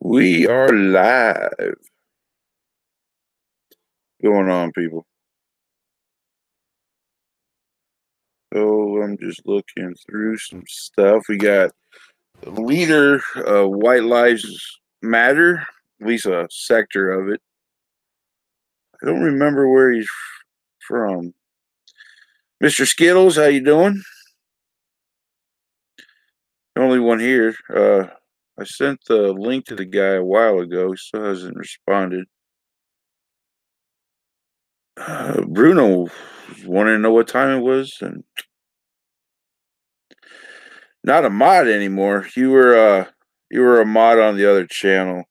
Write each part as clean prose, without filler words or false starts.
We are live. What's going on, people? So I'm just looking through some stuff. We got the leader of White Lives Matter, at least a sector of it. I don't remember where he's from. Mr. Skittles, how you doing? The only one here. I sent the link to the guy a while ago. He still hasn't responded. Bruno wanted to know what time it was, and not a mod anymore. You were a mod on the other channel.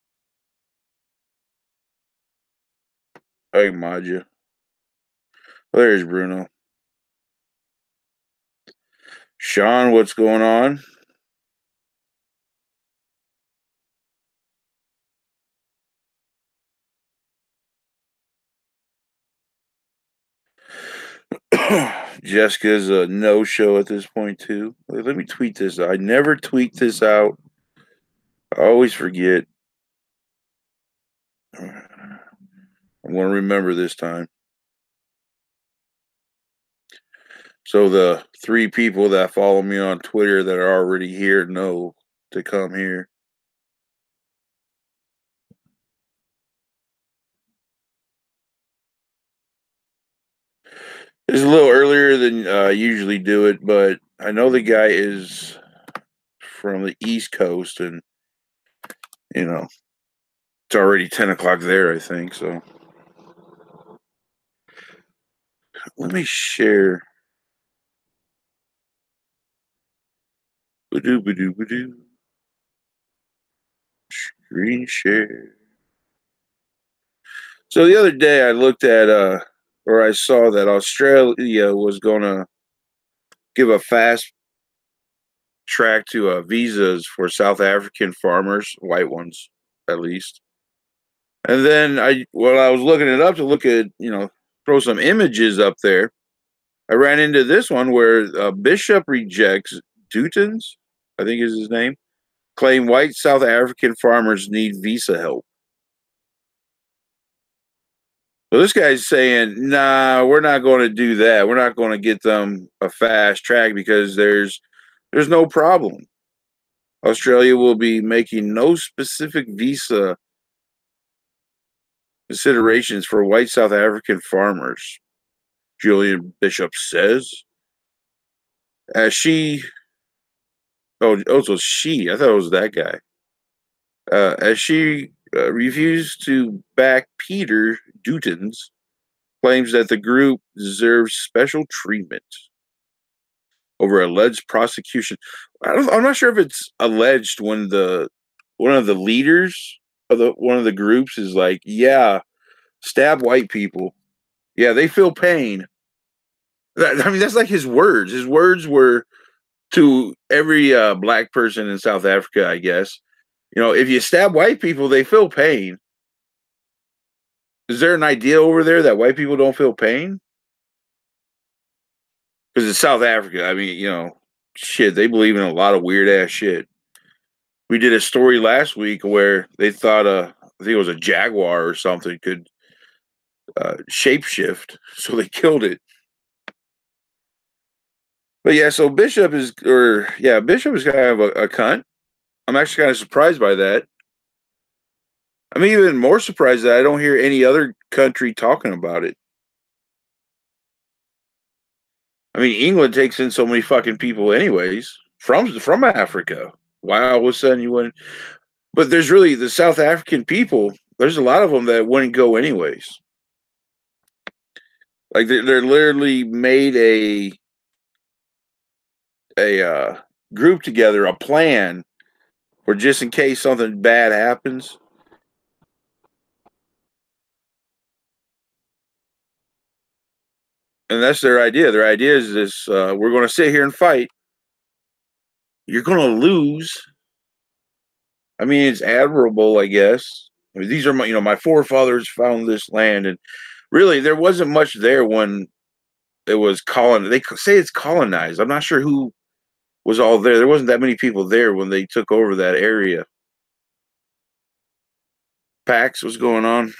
I can mod you. There's Bruno. Sean, what's going on? Jessica's a no-show at this point too. Let me tweet this. I never tweet this out. I always forget. I'm going to remember this time. So the 3 people that follow me on Twitter that are already here know to come here. It's a little earlier than I usually do it, but I know the guy is from the East Coast, and it's already 10 o'clock there, I think. So let me share. Badoo, badoo, badoo. Screen share. So the other day I looked at or I saw that Australia was gonna give a fast track to visas for South African farmers, white ones at least. And then while I was looking it up to look at, throw some images up there, I ran into this one where Bishop rejects Dutons, I think is his name, claim white South African farmers need visa help. So this guy's saying, nah, we're not going to do that. We're not going to get them a fast track because there's no problem. Australia will be making no specific visa considerations for white South African farmers, Julian Bishop says. As she, also she, I thought it was that guy. As she refused to back Peter Dutons, claims that the group deserves special treatment over alleged prosecution. I'm not sure if it's alleged when one of the leaders of one of the groups is like, yeah, stab white people. Yeah, they feel pain. I mean, that's like his words. His words were to every black person in South Africa, I guess. If you stab white people, they feel pain. Is there an idea over there that white people don't feel pain? Because it's South Africa. I mean, shit, they believe in a lot of weird ass shit. We did a story last week where they thought I think it was a jaguar or something could shapeshift, so they killed it. But yeah, so Bishop is kind of a cunt. I'm actually kind of surprised by that. I'm even more surprised that I don't hear any other country talking about it. I mean, England takes in so many fucking people, anyways, from Africa. Why all of a sudden you wouldn't? But there's really the South African people. There's a lot of them that wouldn't go anyways. Like they're literally made a group together, a plan, for just in case something bad happens. And that's their idea. Their idea is this: we're going to sit here and fight. You're going to lose. I mean, it's admirable, I guess. I mean, these are my forefathers found this land, and really, there wasn't much there when it was colonized. They say it's colonized. I'm not sure who was all there. There wasn't that many people there when they took over that area. Pax, what's going on?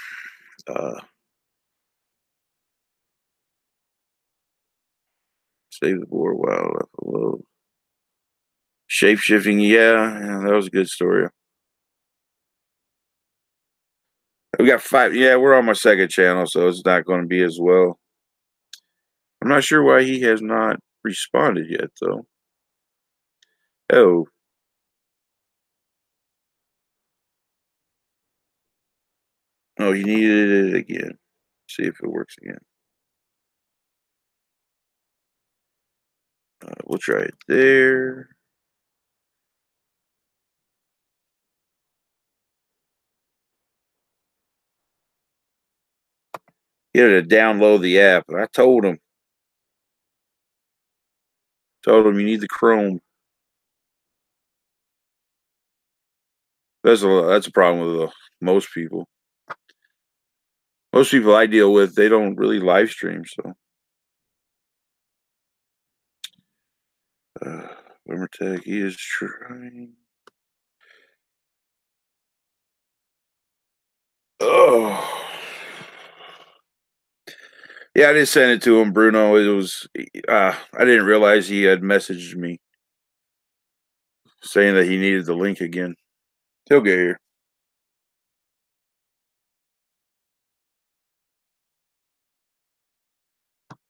Save the board wildlife alone. Shape shifting, yeah, that was a good story. We got 5. Yeah, we're on my second channel, so it's not going to be as well. I'm not sure why he has not responded yet, though. Oh. Oh, he needed it again. See if it works again. We'll try it there. Get it to download the app. I told him. Told him you need the Chrome. That's a problem with most people. Most people I deal with, they don't really live stream, so. Tech, he is trying. Oh. Yeah, I did send it to him, Bruno. It was, I didn't realize he had messaged me saying that he needed the link again. He'll get here.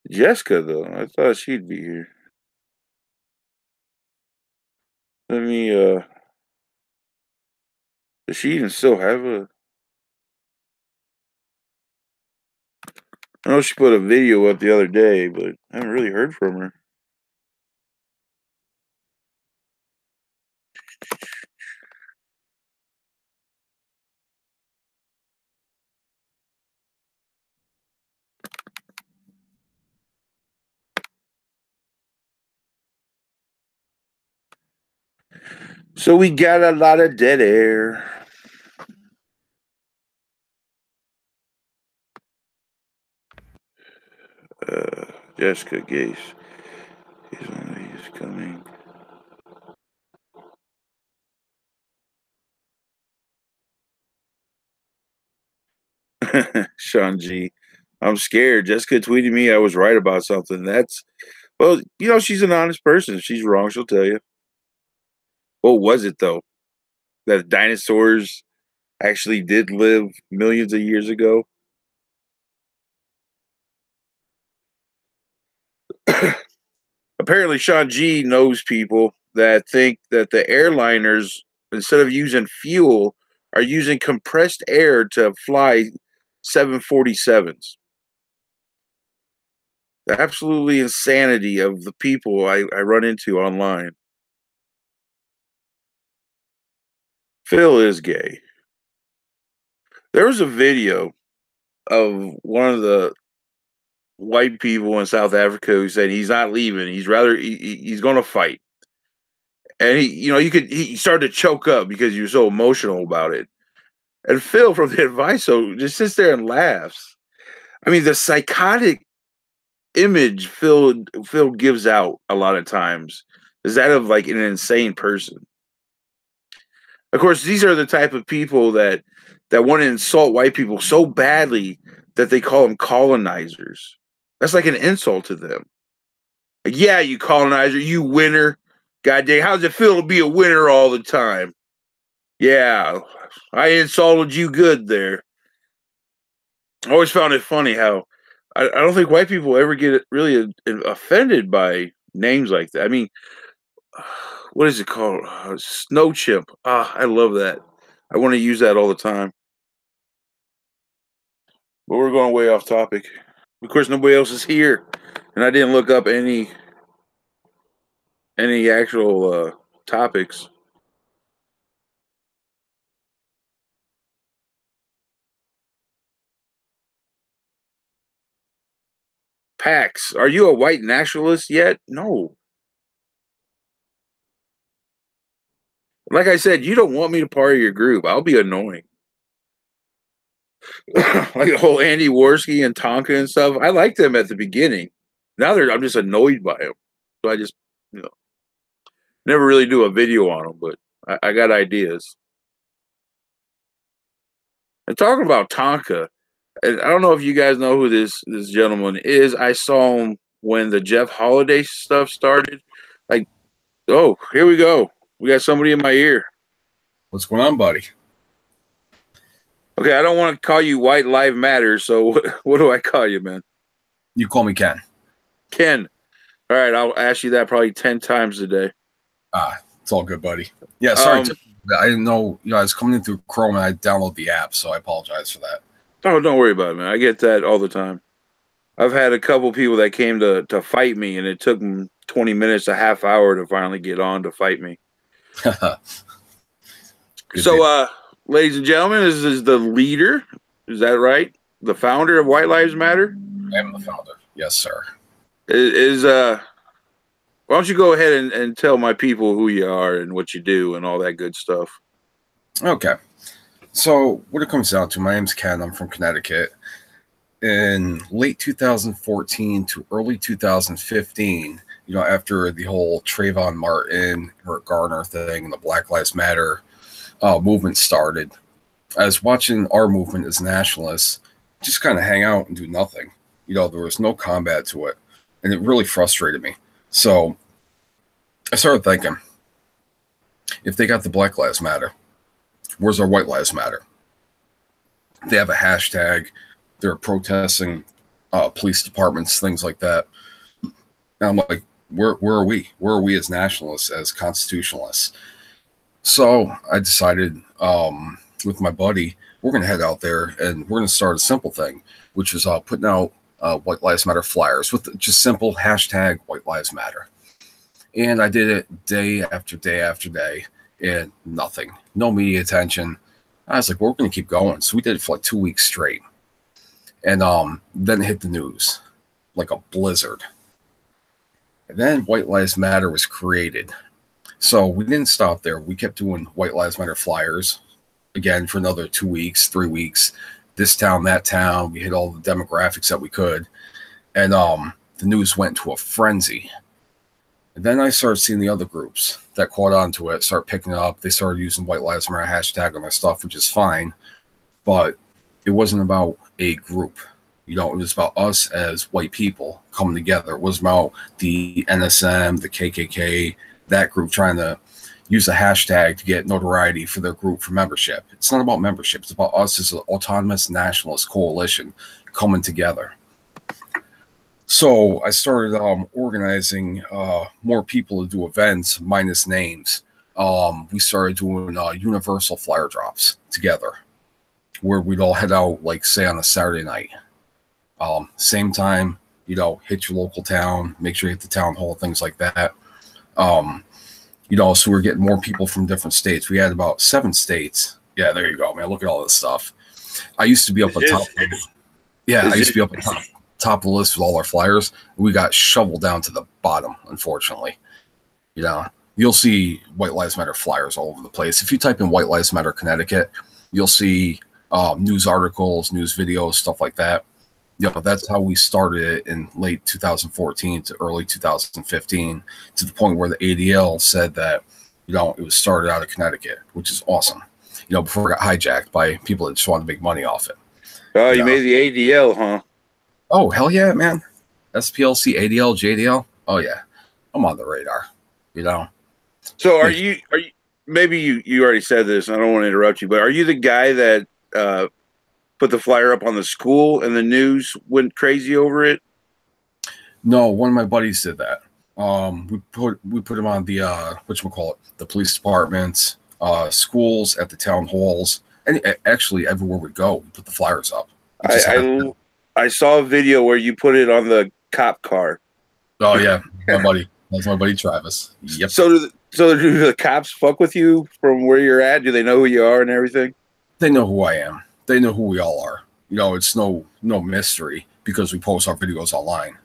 Jessica, though, I thought she'd be here. Let me, does she even still have a? I know she put a video up the other day, but I haven't really heard from her. So we got a lot of dead air. Jessica Gase. He's coming. Sean G. I'm scared. Jessica tweeted me I was right about something. Well, she's an honest person. If she's wrong, she'll tell you. What was it, though? That dinosaurs actually did live millions of years ago? Apparently, Sean G knows people that think that the airliners, instead of using fuel, are using compressed air to fly 747s. The absolutely insanity of the people I run into online. Phil is gay. There was a video of one of the white people in South Africa who said he's not leaving. He's going to fight. And he started to choke up because he was so emotional about it. And Phil from the advice so just sits there and laughs. I mean, the psychotic image Phil gives out a lot of times is that of like an insane person. Of course, these are the type of people that want to insult white people so badly that they call them colonizers. That's like an insult to them. Like, yeah, you colonizer, you winner. God dang, how does it feel to be a winner all the time? Yeah, I insulted you good there. I always found it funny how I don't think white people ever get really offended by names like that. I mean, what is it called? Snow chimp. I love that. I want to use that all the time. But we're going way off topic. Of course, nobody else is here, and I didn't look up any actual topics. Pax, are you a white nationalist yet? No. Like I said, you don't want me to part of your group. I'll be annoying. Like the whole Andy Worski and Tonka and stuff. I liked them at the beginning. Now I'm just annoyed by them. So I just, never really do a video on them, but I got ideas. And talking about Tonka, and I don't know if you guys know who this gentleman is. I saw him when the Jeff Holiday stuff started. Like, oh, here we go. We got somebody in my ear. What's going on, buddy? Okay, I don't want to call you White Lives Matter, so what do I call you, man? You call me Ken. Ken. All right, I'll ask you that probably 10 times a day. It's all good, buddy. Yeah, sorry. I didn't know, I was coming in through Chrome and I downloaded the app, so I apologize for that. Oh, don't worry about it, man. I get that all the time. I've had a couple people that came to fight me, and it took them 20 minutes, a half hour to finally get on to fight me. So, ladies and gentlemen, this is the leader. Is that right? The founder of White Lives Matter? I am the founder. Yes, sir. Why don't you go ahead and tell my people who you are and what you do and all that good stuff? Okay. So what it comes down to, my name's Ken. I'm from Connecticut. In late 2014 to early 2015, after the whole Trayvon Martin, Eric Garner thing, and the Black Lives Matter movement started, I was watching our movement as nationalists just kind of hang out and do nothing. There was no combat to it, and it really frustrated me. So I started thinking, if they got the Black Lives Matter, where's our White Lives Matter? They have a hashtag. They're protesting police departments, things like that. And I'm like, where are we? Where are we as nationalists, as constitutionalists? So I decided with my buddy, we're going to head out there and we're going to start a simple thing, which is putting out White Lives Matter flyers with just simple hashtag White Lives Matter. And I did it day after day after day, and nothing, no media attention. I was like, well, we're going to keep going. So we did it for like 2 weeks straight. And then it hit the news like a blizzard. And then White Lives Matter was created. So we didn't stop there. We kept doing White Lives Matter flyers again for another 2 weeks, 3 weeks. This town, that town. We hit all the demographics that we could. And the news went to a frenzy. And then I started seeing the other groups that caught on to it, start picking it up. They started using White Lives Matter hashtag on their stuff, which is fine. But it wasn't about a group. It was about us as white people coming together. It was about the NSM, the KKK, that group trying to use a hashtag to get notoriety for their group for membership. It's not about membership. It's about us as an autonomous nationalist coalition coming together. So I started organizing more people to do events minus names. We started doing universal flyer drops together where we'd all head out, like, say, on a Saturday night. Same time, hit your local town, make sure you hit the town hall, things like that. So we're getting more people from different states. We had about 7 states. Yeah, there you go, man. Look at all this stuff. I used to be up on top. Yeah, I used to be up on top of the list with all our flyers. We got shoveled down to the bottom, unfortunately. You'll see White Lives Matter flyers all over the place. If you type in White Lives Matter Connecticut, you'll see news articles, news videos, stuff like that. That's how we started it in late 2014 to early 2015, to the point where the ADL said that, it was started out of Connecticut, which is awesome. Before it got hijacked by people that just wanted to make money off it. Oh, you made the ADL, huh? Oh, hell yeah, man. SPLC, ADL, JDL. Oh, yeah. I'm on the radar, So are you maybe you already said this, and I don't want to interrupt you, but are you the guy that put the flyer up on the school and the news went crazy over it? No, one of my buddies did that. We put him on the whatchamacallit, the police departments, schools, at the town halls, and actually everywhere we go, we put the flyers up. I saw a video where you put it on the cop car. Oh yeah, my buddy. That's my buddy Travis. Yep. So do the cops fuck with you from where you're at? Do they know who you are and everything? They know who I am. They know who we all are. It's no mystery because we post our videos online.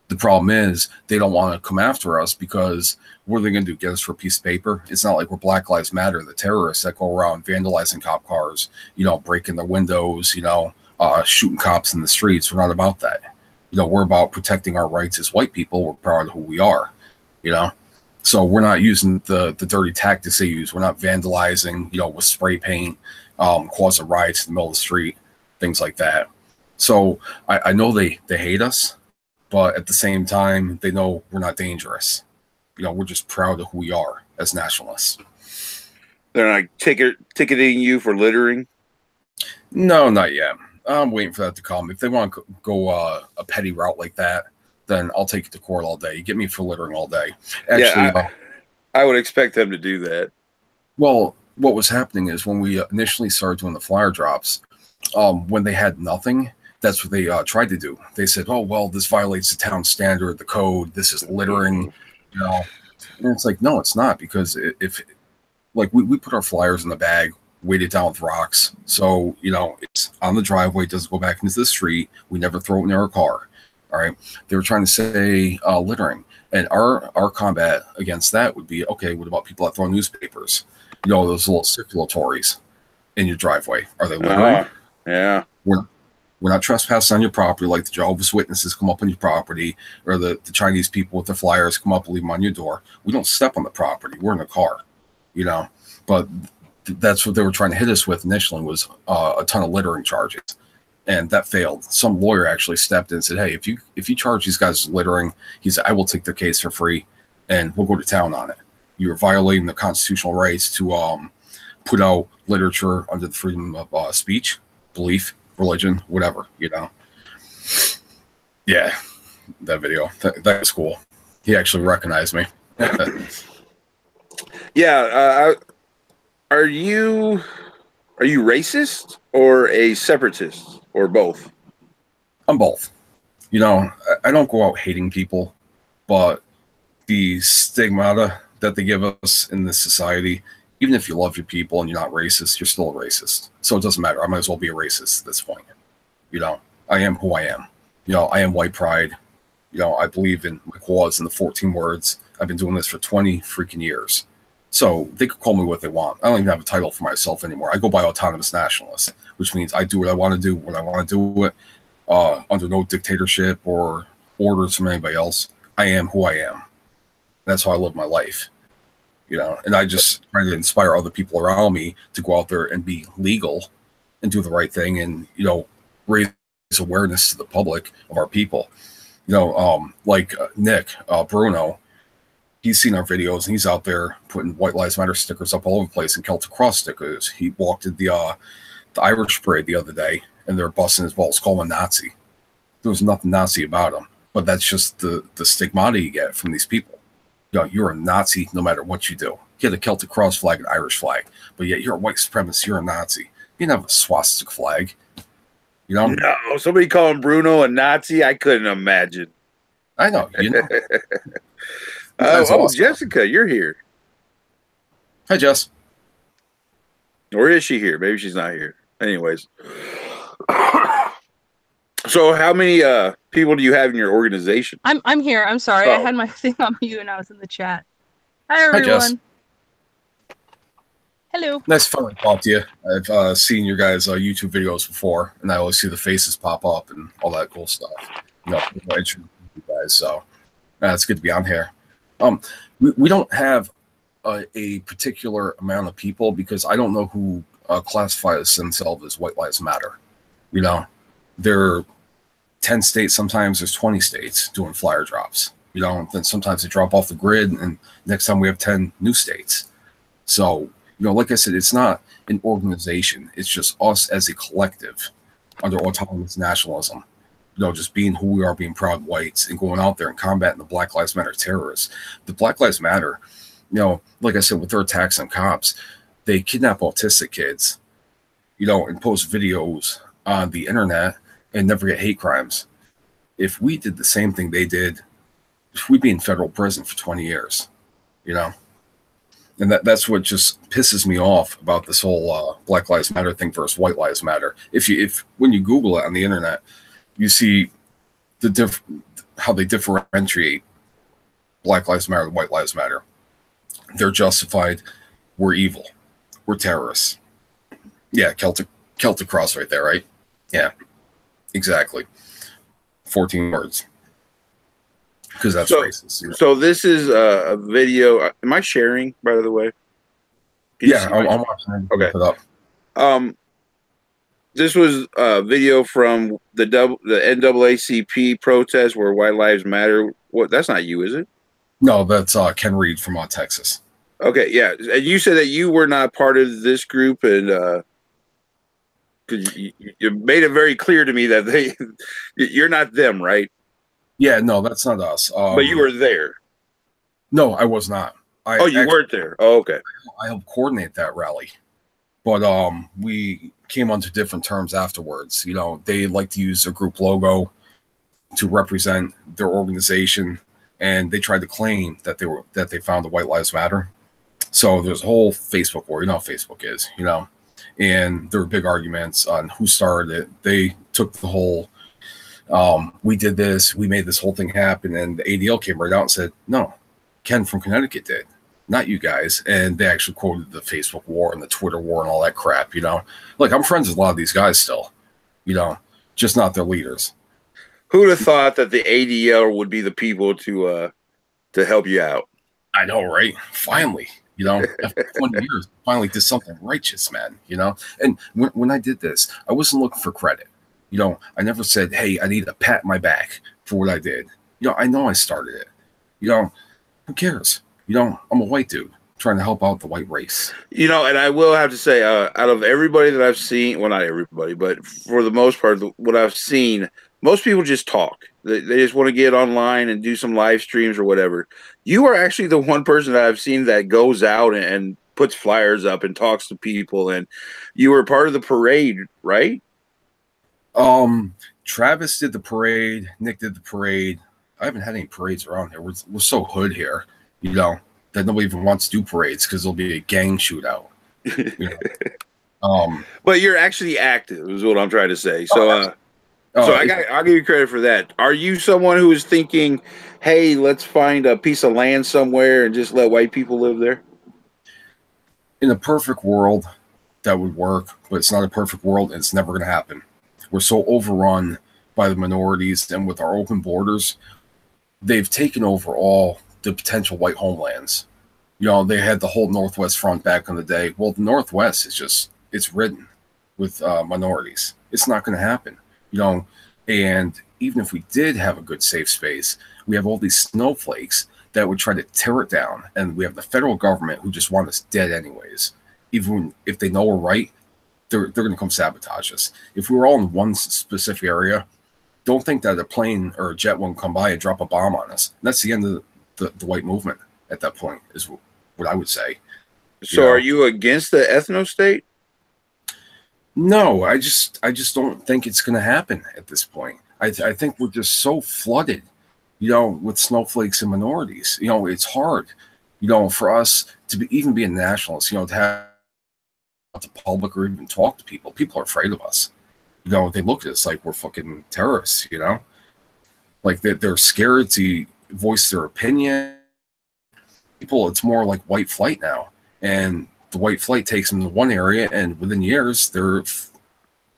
The problem is they don't want to come after us because what are they going to do? Get us for a piece of paper? It's not like we're Black Lives Matter, the terrorists that go around vandalizing cop cars, breaking their windows, shooting cops in the streets. We're not about that. We're about protecting our rights as white people. We're proud of who we are, So we're not using the dirty tactics they use. We're not vandalizing, with spray paint, causing riots in the middle of the street, things like that. So I know they hate us, but at the same time, they know we're not dangerous. We're just proud of who we are as nationalists. They're like ticketing you for littering? No, not yet. I'm waiting for that to come. If they want to go a petty route like that, then I'll take it to court all day. You get me for littering all day. Actually, yeah, I would expect them to do that. Well, what was happening is when we initially started doing the flyer drops, when they had nothing, that's what they tried to do. They said, "Oh, well, this violates the town standard, the code. This is littering." And it's like, no, it's not, because if like we put our flyers in the bag, weight it down with rocks, so it's on the driveway, it doesn't go back into the street. We never throw it in our car. All right. They were trying to say littering, and our combat against that would be, okay, what about people that throw newspapers? Those little circulatories in your driveway. Are they littering? Yeah. We're not trespassing on your property like the Jehovah's Witnesses come up on your property, or the Chinese people with the flyers come up and leave them on your door. We don't step on the property. We're in the car, But that's what they were trying to hit us with initially, was a ton of littering charges. And that failed. Some lawyer actually stepped in and said, "Hey, if you charge these guys littering," he said, "I will take their case for free, and we'll go to town on it. You're violating the constitutional rights to put out literature under the freedom of speech, belief, religion, whatever." Yeah, that video, that was cool. He actually recognized me. Yeah. Are you racist or a separatist or both? I'm both. I don't go out hating people, but the stigmata that they give us in this society, even if you love your people and you're not racist, you're still a racist. So it doesn't matter. I might as well be a racist at this point. I am who I am. I am white pride. I believe in my cause and the 14 words. I've been doing this for 20 freaking years. So they could call me what they want. I don't even have a title for myself anymore. I go by autonomous nationalist, which means I do what I want to do when I want to do it, under no dictatorship or orders from anybody else. I am who I am. That's how I live my life. And I just try to inspire other people around me to go out there and be legal and do the right thing, and, raise awareness to the public of our people. Like Nick, Bruno, he's seen our videos, and he's out there putting White Lives Matter stickers up all over the place, and Celtic Cross stickers. He walked at the Irish parade the other day, and they're busting his balls, calling him Nazi. There was nothing Nazi about him, but that's just the stigmata you get from these people. You're a Nazi no matter what you do. You had a Celtic Cross flag and Irish flag, but yet you're a white supremacist, you're a Nazi. You didn't have a swastika flag. No, somebody calling Bruno a Nazi, I couldn't imagine. I know. Awesome. Jessica, you're here. Hi, Jess. Or is she here? Maybe she's not here. Anyways. So how many people do you have in your organization? I'm here. I'm sorry. I had my thing on mute and I was in the chat. Hi, everyone. Hi, Jess. Hello. Nice fun to talk to you. I've seen your guys' YouTube videos before, and I always see the faces pop up and all that cool stuff. You guys, so it's good to be on here. We don't have a particular amount of people, because I don't know who classifies themselves as White Lives Matter. There are 10 states, sometimes there's 20 states doing flyer drops. Then sometimes they drop off the grid, and next time we have 10 new states. So, like I said, it's not an organization. It's just us as a collective under autonomous nationalism. Just being who we are, being proud whites, and going out there and combating the Black Lives Matter terrorists. The Black Lives Matter, like I said, with their attacks on cops, they kidnap autistic kids, and post videos on the internet and never get hate crimes. If we did the same thing they did, we'd be in federal prison for 20 years, And that's what just pisses me off about this whole Black Lives Matter thing versus White Lives Matter. If when you Google it on the internet, you see how they differentiate Black Lives Matter and White Lives Matter. They're justified. We're evil. We're terrorists. Yeah, Celtic Cross right there, right? Yeah, exactly. 14 words. because that's racist. You know? So this is a video. Am I sharing, by the way? Yeah, I'm watching. Okay. Put up. This was a video from the NAACP protest where White Lives Matter. What? That's not you, is it? No, that's Ken Reed from Texas. Okay, yeah. And you said that you were not part of this group, and you made it very clear to me that you're not them, right? Yeah, no, that's not us. But you were there. No, I was not. You weren't there. Oh, okay. I helped coordinate that rally, but we came onto different terms afterwards. You know, they like to use their group logo to represent their organization, and they tried to claim that they found the White Lives Matter. So there's a whole Facebook war. You know how Facebook is, you know, and there were big arguments on who started it. They took the whole, we did this, we made this whole thing happen, and the ADL came right out and said, no, Ken from Connecticut did, not you guys. And they actually quoted the Facebook war and the Twitter war and all that crap, you know. Like, I'm friends with a lot of these guys still, you know, just not their leaders. Who'd have thought that the ADL would be the people to help you out? I know, right? Finally. You know, after 20 years, finally did something righteous, man, you know? And when I did this, I wasn't looking for credit. You know, I never said, hey, I need a pat my back for what I did. You know I started it. You know, who cares? You know, I'm a white dude trying to help out the white race. You know, and I will have to say, out of everybody that I've seen, well, not everybody, but for the most part, what I've seen, most people just talk. They just want to get online and do some live streams or whatever. You are actually the one person that I've seen that goes out and puts flyers up and talks to people. And you were part of the parade, right? Travis did the parade. Nick did the parade. I haven't had any parades around here. We're so hood here, you know, that nobody even wants to do parades because there'll be a gang shootout. You know? But you're actually active, is what I'm trying to say. So, I'll give you credit for that. Are you someone who is thinking, hey, let's find a piece of land somewhere and just let white people live there? In a perfect world, that would work, but it's not a perfect world, and it's never going to happen. We're so overrun by the minorities, and with our open borders, they've taken over all the potential white homelands. You know, they had the whole Northwest Front back in the day. Well, the Northwest is it's ridden with minorities. It's not going to happen. You know, and even if we did have a good safe space, we have all these snowflakes that would try to tear it down. And we have the federal government who just want us dead anyways. Even if they know we're right, they're going to come sabotage us. If we were all in one specific area, don't think that a plane or a jet won't come by and drop a bomb on us. And that's the end of the white movement at that point, is what I would say. So are you against the ethno-state? No, I just don't think it's going to happen at this point. I think we're just so flooded, you know, with snowflakes and minorities. You know, it's hard, you know, for us to even be a nationalist, you know, to have the public or even talk to people. People are afraid of us. You know, they look at us like we're fucking terrorists, you know? Like they're scared to voice their opinion. People, it's more like white flight now. And the white flight takes them to one area, and within years, they're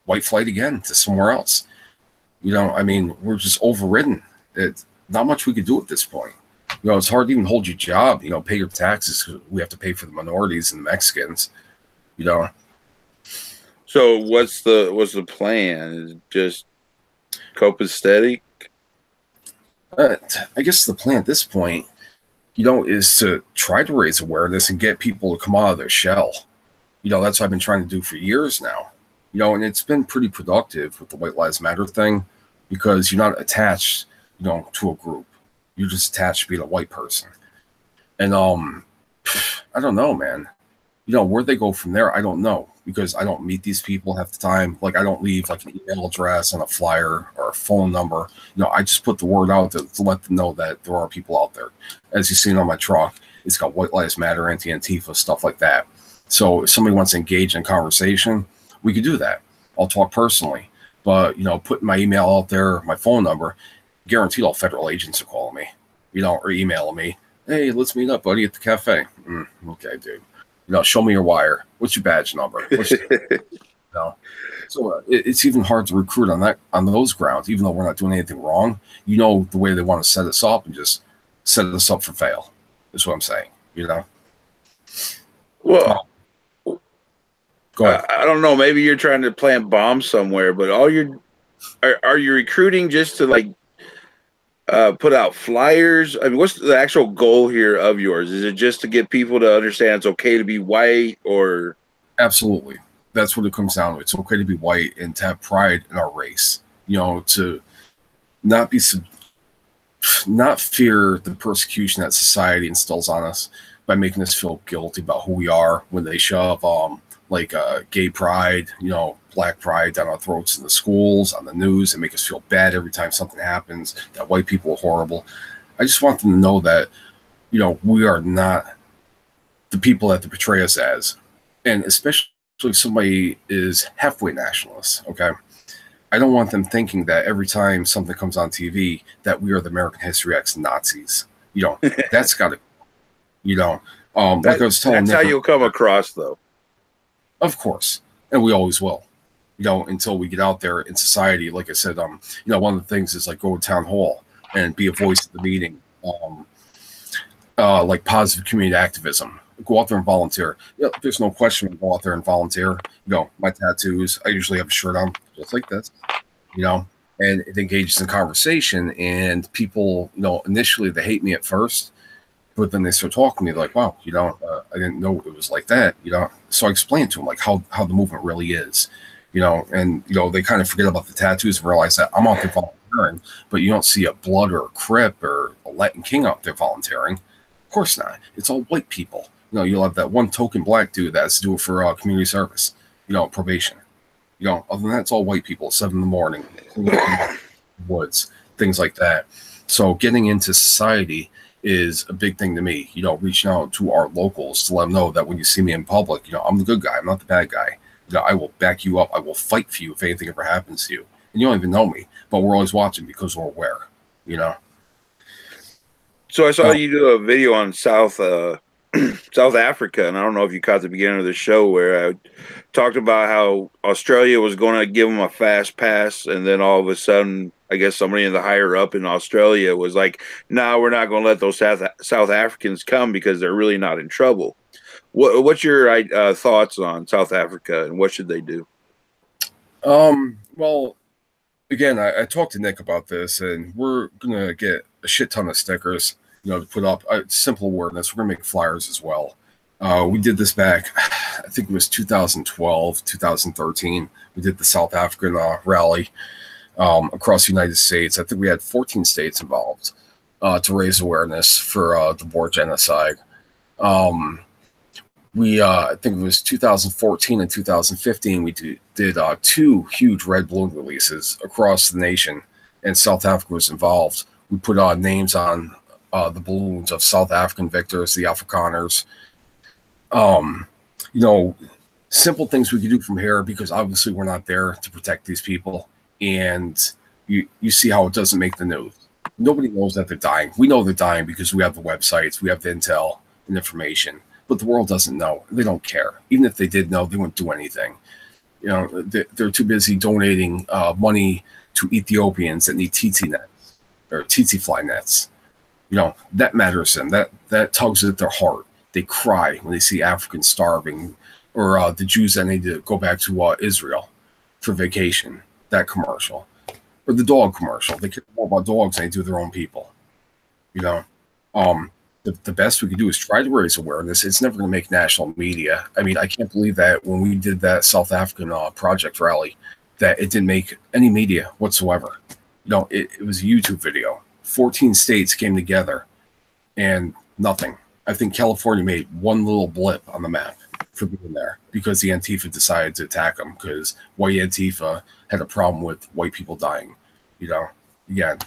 white flight again to somewhere else. You know, I mean, we're just overridden. It's not much we could do at this point. You know, it's hard to even hold your job, you know, pay your taxes. We have to pay for the minorities and the Mexicans, you know. So what's the plan? Is it just copacetic? I guess the plan at this point, you know, is to try to raise awareness and get people to come out of their shell. You know, that's what I've been trying to do for years now. You know, and it's been pretty productive with the White Lives Matter thing, because you're not attached, you know, to a group. You're just attached to being a white person. And I don't know, man. You know, where they go from there, I don't know, because I don't meet these people half the time. Like, I don't leave like an email address on a flyer or a phone number. You know, I just put the word out to let them know that there are people out there. As you've seen on my truck, it's got White Lives Matter, anti-Antifa, stuff like that. So if somebody wants to engage in conversation, we could do that. I'll talk personally. But, you know, putting my email out there, my phone number, guaranteed all federal agents will call me, you know, or email me. Hey, let's meet up, buddy, at the cafe. Okay, dude. You know, show me your wire. What's your badge number? No. So it's even hard to recruit on those grounds, even though we're not doing anything wrong. You know the way they want to set us up and just set us up for fail. Is what I'm saying. You know. Well, go ahead. I don't know. Maybe you're trying to plant bombs somewhere, but are you recruiting just to like put out flyers? I mean, what's the actual goal here of yours? Is it just to get people to understand it's okay to be white, or? Absolutely. That's what it comes down to. It's okay to be white and to have pride in our race. You know, to not fear the persecution that society instills on us by making us feel guilty about who we are when they shove gay pride, you know, black pride down our throats in the schools, on the news, and make us feel bad every time something happens, that white people are horrible. I just want them to know that, you know, we are not the people that they portray us as. And especially if somebody is halfway nationalist, okay? I don't want them thinking that every time something comes on TV that we are the American History X Nazis. You know, that's got to, you know, like I was telling that's Nick, how you'll come across, though. Of course, and we always will. You know, until we get out there in society. Like I said, you know, one of the things is like go to town hall and be a voice at the meeting, like positive community activism. Go out there and volunteer. Yeah, there's no question. Go out there and volunteer. You know, my tattoos. I usually have a shirt on just like this. You know, and it engages in conversation. And people, you know, initially they hate me at first, but then they start talking to me like, "Wow, you know, I didn't know it was like that." You know, so I explained to them like how the movement really is. You know, and you know they kind of forget about the tattoos and realize that I'm out there volunteering, but you don't see a Blood or a Crip or a Latin King out there volunteering. Of course not. It's all white people. You know, you'll have that one token black dude that's do it for community service, you know, probation. You know, other than that, it's all white people, 7 a.m, woods, things like that. So getting into society is a big thing to me. You know, reaching out to our locals to let them know that when you see me in public, you know, I'm the good guy. I'm not the bad guy. You know, I will back you up. I will fight for you if anything ever happens to you. And you don't even know me, but we're always watching because we're aware, you know. So I saw you do a video on South Africa, and I don't know if you caught the beginning of the show where I talked about how Australia was going to give them a fast pass, and then all of a sudden, I guess somebody in the higher up in Australia was like, "No, we're not going to let those South Africans come because they're really not in trouble." What's your thoughts on South Africa, and what should they do? Well, again, I talked to Nick about this, and we're gonna get a shit ton of stickers, you know, to put up. Simple awareness. We're gonna make flyers as well. We did this back, I think it was 2012, 2013. We did the South African rally across the United States. I think we had 14 states involved to raise awareness for the Boer genocide. I think it was 2014 and 2015, we did 2 huge red balloon releases across the nation, and South Africa was involved. We put names on the balloons of South African victors, the Afrikaners. You know, simple things we could do from here, because obviously we're not there to protect these people, and you see how it doesn't make the news. Nobody knows that they're dying. We know they're dying because we have the websites, we have the intel and information. But the world doesn't know. They don't care. Even if they did know, they wouldn't do anything. You know, they're too busy donating money to Ethiopians that need tsetse nets or tsetse fly nets. You know, that matters to them. That tugs at their heart. They cry when they see Africans starving, or the Jews that need to go back to Israel for vacation. That commercial, or the dog commercial. They care more about dogs than they do their own people. You know, the best we can do is try to raise awareness. It's never going to make national media. I mean, I can't believe that when we did that South African project rally, that it didn't make any media whatsoever. You know, it was a YouTube video. 14 states came together and nothing. I think California made one little blip on the map for being there because the Antifa decided to attack them because white Antifa had a problem with white people dying. You know, again,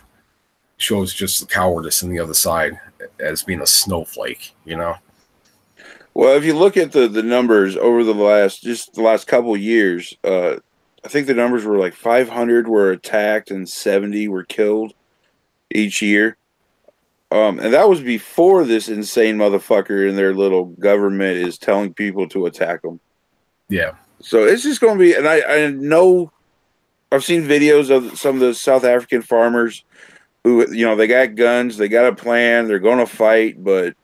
shows just the cowardice on the other side as being a snowflake, you know? Well, if you look at the numbers over the last couple of years, I think the numbers were like 500 were attacked and 70 were killed each year. And that was before this insane motherfucker in their little government is telling people to attack them. Yeah. So it's just going to be, and I know I've seen videos of some of the South African farmers who, they got guns, they got a plan, they're going to fight, but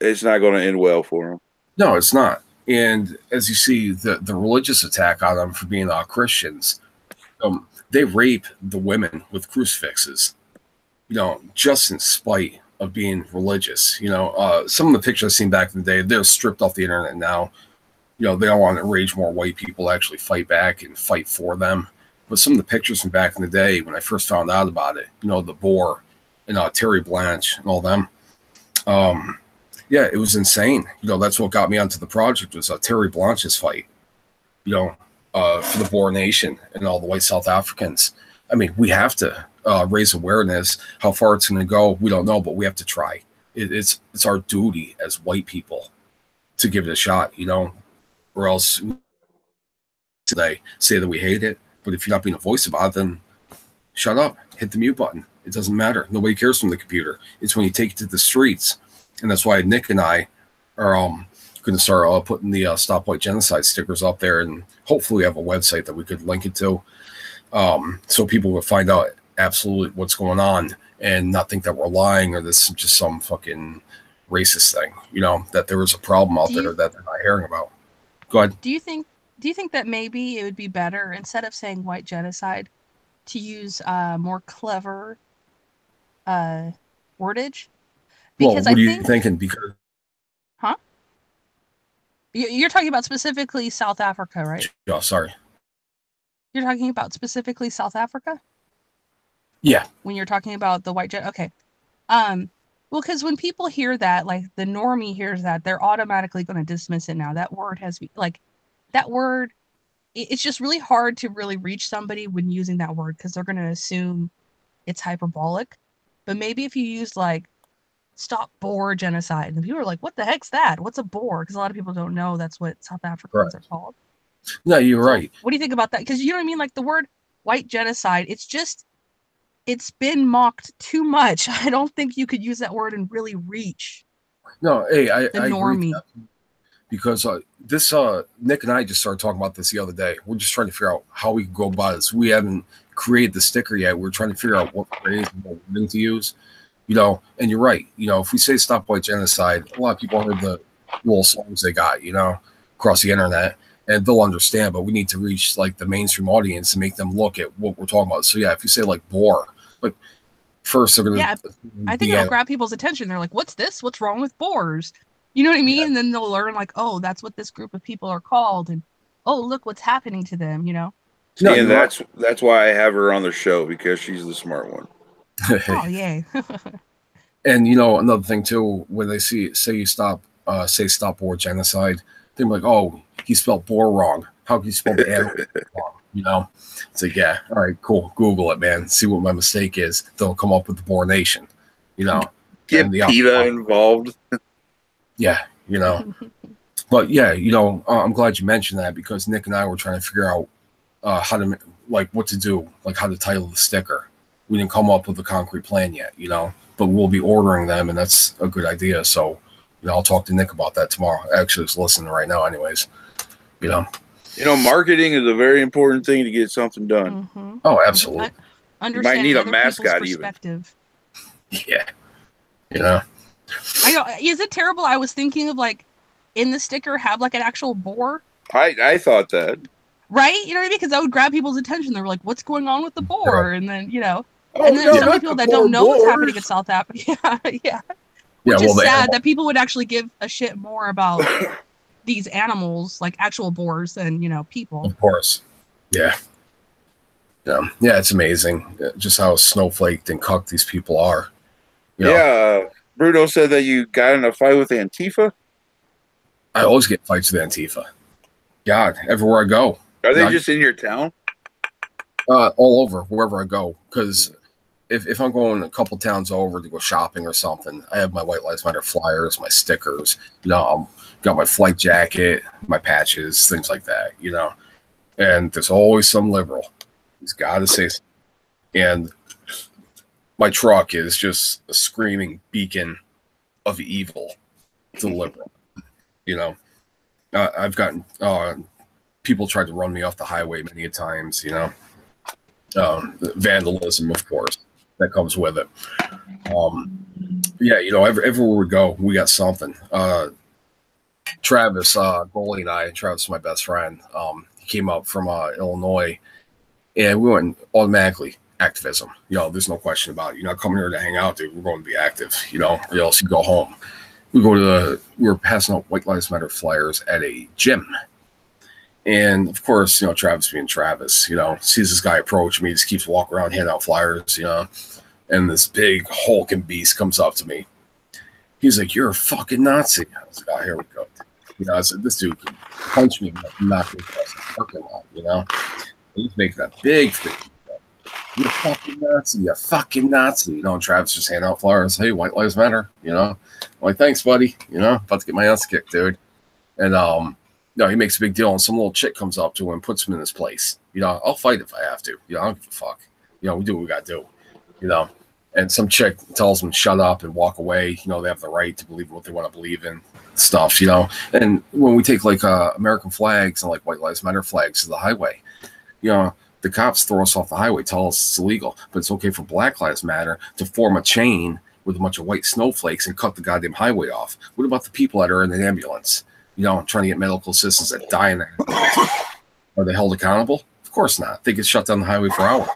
it's not going to end well for them. No, it's not. And as you see, the religious attack on them for being Christians, they rape the women with crucifixes, just in spite of being religious. Some of the pictures I've seen back in the day, they're stripped off the internet now. They don't want to enrage more white people to actually fight back and fight for them. But some of the pictures from back in the day, when I first found out about it, the Boer and Terry Blanche and all them, yeah, it was insane. That's what got me onto the project was Terry Blanche's fight, for the Boer Nation and all the white South Africans. I mean, we have to raise awareness. How far it's going to go, we don't know, but we have to try. It's our duty as white people to give it a shot, or else today say that we hate it. But if you're not being a voice about it, then shut up, hit the mute button. It doesn't matter. Nobody cares from the computer. It's when you take it to the streets. And that's why Nick and I are going to start putting the Stop White Genocide stickers up there. And hopefully we have a website that we could link it to, so people will find out absolutely what's going on and not think that we're lying or this is just some fucking racist thing, that there is a problem out there that they're not hearing about. Go ahead. Do you think that maybe it would be better, instead of saying white genocide, to use more clever wordage? Because what are you thinking? Because you're talking about specifically South Africa, right? Oh, sorry. You're talking about specifically South Africa? Yeah. When you're talking about the white okay. Well, because when people hear that, like the normie hears that, they're automatically going to dismiss it now. That word has, it's just really hard to really reach somebody when using that word because they're going to assume it's hyperbolic. But maybe if you use stop Boer genocide, and people are like, what the heck's that? What's a Boer? Because a lot of people don't know that's what South Africans are called. No, you're right. What do you think about that? Because you know what I mean? Like the word white genocide, it's been mocked too much. I don't think you could use that word and really reach. No, hey, I normie. Agree with that. Because this Nick and I just started talking about this the other day. We're just trying to figure out how we can go about this. We haven't created the sticker yet. We're trying to figure out what phrase and what wording to use. And you're right. If we say Stop White Genocide, a lot of people heard the little songs they got, across the internet, and they'll understand. But we need to reach the mainstream audience and make them look at what we're talking about. So yeah, if you say Boer, first they're gonna. Yeah, I think it'll grab people's attention. They're like, "What's this? What's wrong with Boers?" You know what I mean? Yeah. And then they'll learn oh, that's what this group of people are called, and oh, look what's happening to them. No, and that's why I have her on the show, because she's the smart one. Oh, yay. And another thing too, when they say you stop Boer genocide, they're like, oh, he spelled Boer wrong. How can you spell the animal wrong? It's like, yeah, all right, cool. Google it, man. See what my mistake is. They'll come up with the Boer Nation. Get PETA involved. Yeah, But yeah, I'm glad you mentioned that, because Nick and I were trying to figure out how to what to do, how to title the sticker. We didn't come up with a concrete plan yet, but we'll be ordering them, and that's a good idea. So, I'll talk to Nick about that tomorrow. Actually, it's listening right now, anyways. Marketing is a very important thing to get something done. Mm-hmm. Oh, absolutely. You might need a mascot even. Yeah. I know. Is it terrible? I was thinking of in the sticker have an actual boar. I thought that. Right? You know what I mean? Because that would grab people's attention. They were like, "What's going on with the boar?" Right. And then and then some people that don't know what's happening in South Africa. Yeah. Which is sad that people would actually give a shit more about these animals, actual boars, than people. Of course. Yeah. Yeah. It's amazing just how snowflaked and cucked these people are. Yeah. Bruno said that you got in a fight with Antifa. I always get fights with Antifa. God, everywhere I go. Are they just in your town? All over, wherever I go. Because if I'm going a couple towns over to go shopping or something, I have my White Lives Matter flyers, my stickers. Got my flight jacket, my patches, things like that. And there's always some liberal. He's got to say something. And my truck is just a screaming beacon of evil to the liberal. I've gotten people tried to run me off the highway many times, you know. Vandalism, of course, that comes with it. Yeah, you know, everywhere we go, we got something. Travis, goalie and I, Travis, my best friend, he came up from Illinois, and we went automatically activism. You know, there's no question about it. You're not coming here to hang out, dude. We're going to be active, you know, or else you go home. We were passing out White Lives Matter flyers at a gym. And of course, you know, Travis being Travis, you know, sees this guy approach me, just keeps walking around, handing out flyers, you know, and this big hulking beast comes up to me. He's like, "You're a fucking Nazi." I was like, "Oh, here we go." You know, I said, "This dude can punch me, knock me across the parking lot," you know. He's making a big thing. "You're a fucking Nazi, you fucking Nazi." You know, and Travis just handing out flyers. "Hey, White Lives Matter," you know. I'm like, "Thanks, buddy." You know, about to get my ass kicked, dude. And no, he makes a big deal, and some little chick comes up to him and puts him in his place. You know, I'll fight if I have to. You know, I don't give a fuck. You know, we do what we got to do. You know, and some chick tells him shut up and walk away. You know, they have the right to believe what they want to believe in, stuff. You know, and when we take like American flags and like White Lives Matter flags to the highway, you know, the cops throw us off the highway, tell us it's illegal, but it's okay for Black Lives Matter to form a chain with a bunch of white snowflakes and cut the goddamn highway off. What about the people that are in an ambulance? You know, trying to get medical assistance that die in that. Are they held accountable? Of course not. They get shut down the highway for hours.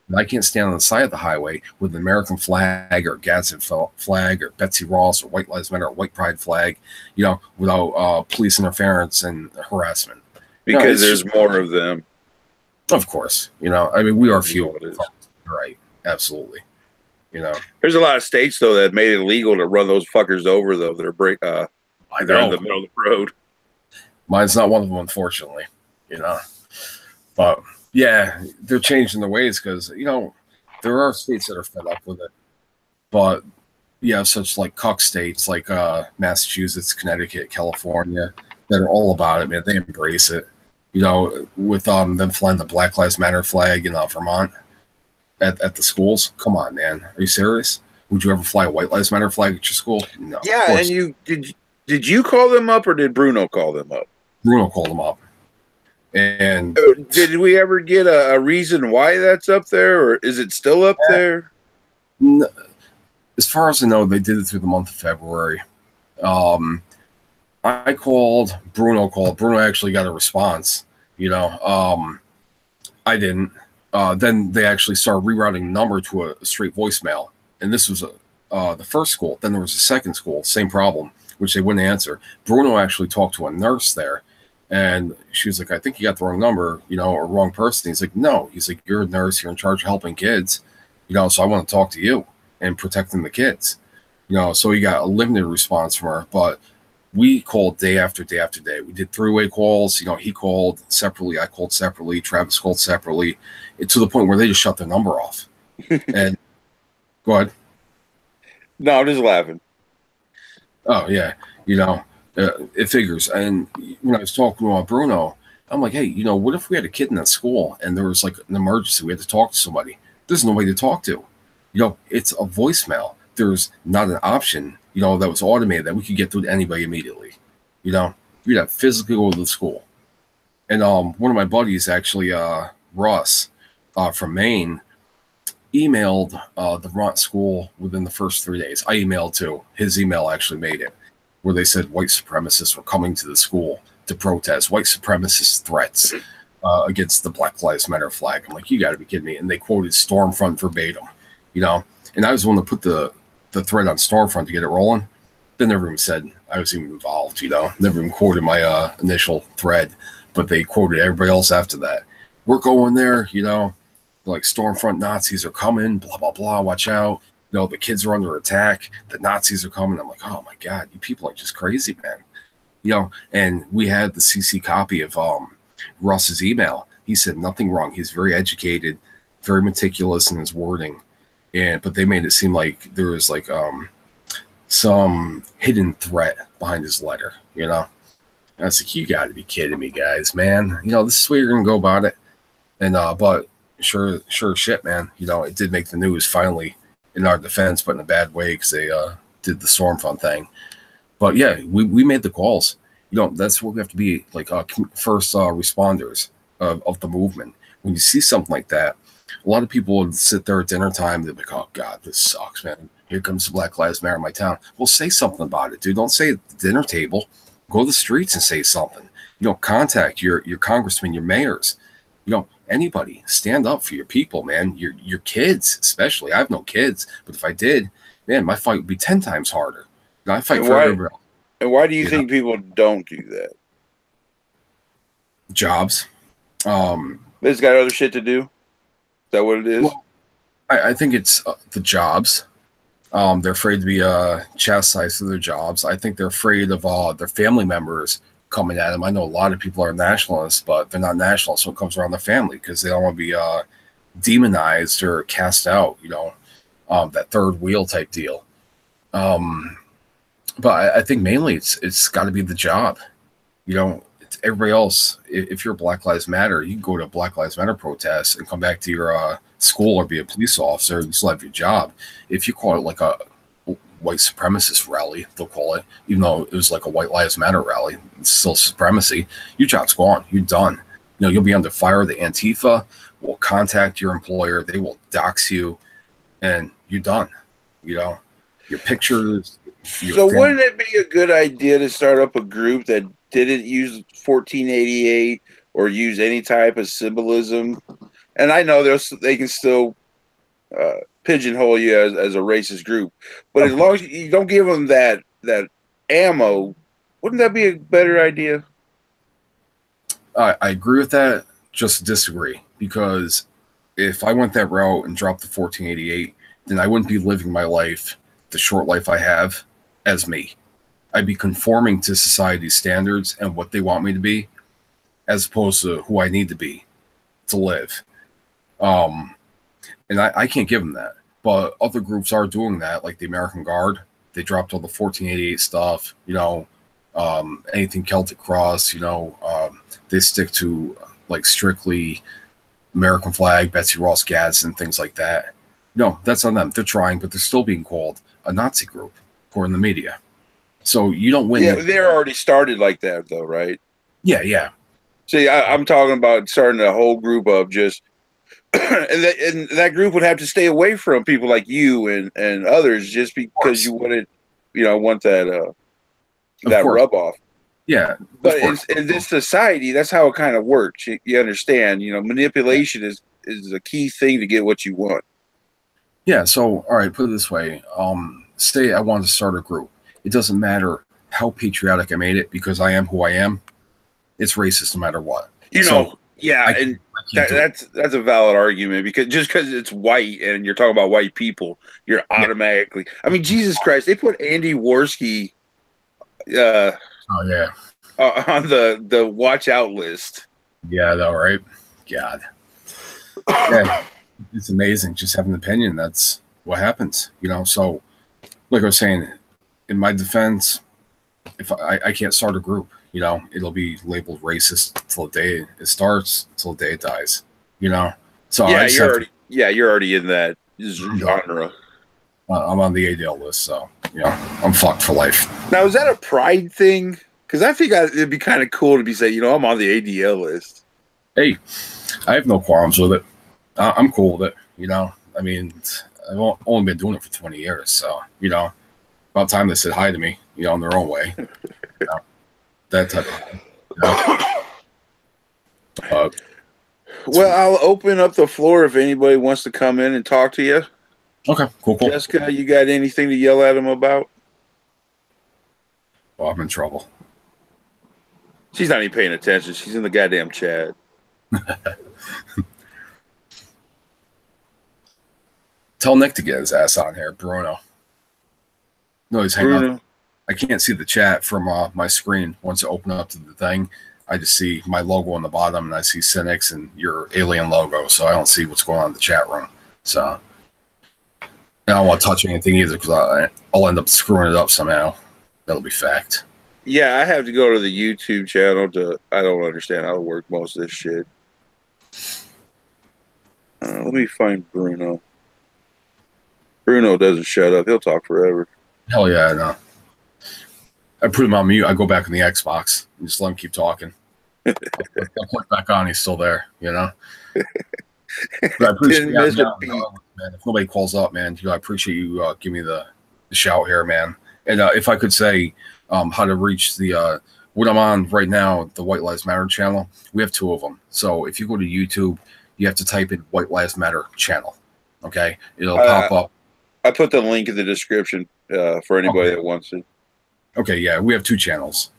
And I can't stand on the side of the highway with an American flag or Gadsden flag or Betsy Ross or White Lives Matter or White Pride flag, you know, without police interference and harassment. Because there's more of them. Of course. You know, I mean, we are few. Right. Absolutely. You know, there's a lot of states, though, that made it illegal to run those fuckers over, though. They're they're in the middle of the road. Mine's not one of them, unfortunately, you know. But yeah, they're changing the ways because, you know, there are states that are fed up with it. But you have such like cuck states like Massachusetts, Connecticut, California that are all about it, man. They embrace it. You know, with them flying the Black Lives Matter flag in Vermont at the schools. Come on, man. Are you serious? Would you ever fly a White Lives Matter flag at your school? No. Yeah, and did you call them up or did Bruno call them up? Bruno called them up. And did we ever get a reason why that's up there, or is it still up there? No, as far as I know, they did it through the month of February. I called, Bruno called. Bruno actually got a response. You know, I didn't. Then they actually started rerouting the number to a straight voicemail. And this was the first school. Then there was a second school, same problem, which they wouldn't answer. Bruno actually talked to a nurse there, and she was like, "I think you got the wrong number, you know, or wrong person." He's like, "No." He's like, "You're a nurse. You're in charge of helping kids, you know, so I want to talk to you and protecting the kids." You know, so he got a limited response from her, but we called day after day after day. We did three-way calls. You know, he called separately. I called separately. Travis called separately, to the point where they just shut their number off. And go ahead. No, I'm just laughing. Oh, yeah. You know, it figures. And when I was talking to Bruno, I'm like, "Hey, you know, what if we had a kid in that school and there was like an emergency? We had to talk to somebody. There's no way to talk to. You know, it's a voicemail. There's not an option, you know, that was automated that we could get through to anybody immediately. You know, we'd have to physically go to the school." And one of my buddies, actually, Russ from Maine, emailed the Vermont school within the first 3 days. I emailed too. His email actually made it, where they said white supremacists were coming to the school to protest, white supremacist threats against the Black Lives Matter flag. I'm like, you got to be kidding me. And they quoted Stormfront verbatim, you know. And I was the one to put the thread on Stormfront to get it rolling. They never even said I was even involved, you know. Never even quoted my initial thread, but they quoted everybody else after that. "We're going there, you know. Like, Stormfront Nazis are coming, blah, blah, blah, watch out. You know, the kids are under attack. The Nazis are coming." I'm like, oh, my God, you people are just crazy, man. You know, and we had the CC copy of Russ's email. He said nothing wrong. He's very educated, very meticulous in his wording. But they made it seem like there was, like, some hidden threat behind his letter, you know. And I was like, you got to be kidding me, guys, man. You know, this is where you're going to go about it. And, but sure shit, man. You know, it did make the news finally in our defense, but in a bad way because they did the Stormfront thing. But yeah, we made the calls. That's what we have to be, like first responders of the movement. When you see something like that, a lot of people would sit there at dinner time. They're like, "Oh God, this sucks, man. Here comes the Black Lives Matter in my town." Well, say something about it, dude. Don't say it at the dinner table. Go to the streets and say something. Contact your congressmen, your mayors. Anybody. Stand up for your people, man. Your kids, especially. I have no kids, but if I did, man, my fight would be 10 times harder. I fight And for why? everybody. And why do you think people don't do that? Jobs. They've got other shit to do. Is that what it is? Well, I think it's the jobs. They're afraid to be chastised for their jobs. I think they're afraid of their family members coming at them. I know a lot of people are nationalists, but they're not nationalists when it comes around their family because they don't want to be demonized or cast out, that third wheel type deal. But I think mainly it's got to be the job. Everybody else, if you're Black Lives Matter, you can go to a Black Lives Matter protest and come back to your school or be a police officer and still have your job. If you call it like a white supremacist rally, they'll call it, even though it was like a White Lives Matter rally, it's still supremacy. Your job's gone. You're done. You'll be under fire. The Antifa will contact your employer. They will dox you, and you're done. Your pictures. So wouldn't it be a good idea to start up a group that didn't use 1488 or use any type of symbolism? And I know they can still pigeonhole you as a racist group, but as long as you don't give them that ammo, wouldn't that be a better idea? I agree with that. Just disagree, because if I went that route and dropped the 1488, then I wouldn't be living my life, the short life I have, as me. I'd be conforming to society's standards and what they want me to be, as opposed to who I need to be to live. And I can't give them that. But other groups are doing that, like the American Guard. They dropped all the 1488 stuff, anything Celtic Cross, they stick to like strictly American flag, Betsy Ross Gadsden, things like that. No, that's on them. They're trying, but they're still being called a Nazi group, according to the media. So you don't win. Yeah, they're already started like that, though, right? Yeah. See, I'm talking about starting a whole group of just, and that group would have to stay away from people like you and others just because you wouldn't, want that rub off. Yeah, but in this society, that's how it kind of works. You understand? Manipulation is a key thing to get what you want. Yeah. So, all right, put it this way. Say I wanted to start a group. It doesn't matter how patriotic I made it, because I am who I am. It's racist no matter what. That's a valid argument, because just because it's white and you're talking about white people, you're automatically. I mean, Jesus Christ, they put Andy Worski on the watch out list. Yeah, though, right? God. Yeah, it's amazing just having an opinion. That's what happens, So, like I was saying, in my defense, if I can't start a group, it'll be labeled racist until the day it starts, until the day it dies, So you're already in that genre. I'm on the ADL list, so I'm fucked for life. Now, is that a pride thing? Because I think it'd be kind of cool to be saying, I'm on the ADL list. Hey, I have no qualms with it. I'm cool with it. I mean, I've only been doing it for 20 years, so about time they said hi to me, in their own way. That type of thing. Well, I'll open up the floor if anybody wants to come in and talk to you. Okay, cool. Jessica, you got anything to yell at them about? Oh, I'm in trouble. She's not even paying attention. She's in the goddamn chat. Tell Nick to get his ass on here, Bruno. No, he's hanging out. I can't see the chat from my screen. Once I open up to the thing, I just see my logo on the bottom, and I see Cynics and your alien logo, so I don't see what's going on in the chat room. So I don't want to touch anything either, because I'll end up screwing it up somehow. That'll be fact. Yeah, I have to go to the YouTube channel I don't understand how to work most of this shit. Let me find Bruno. Bruno doesn't shut up. He'll talk forever. Hell yeah, I know. I put him on mute. I go back on the Xbox and just let him keep talking. I'll click back on. He's still there, you know. But I appreciate Didn't miss a beat. man. If nobody calls up, man, I appreciate you giving me the shout here, man. And if I could say how to reach the what I'm on right now, the White Lives Matter channel. We have 2 of them. So if you go to YouTube, you have to type in White Lives Matter channel. Okay, it'll pop up. I put the link in the description for anybody that wants it. Okay, yeah, we have 2 channels,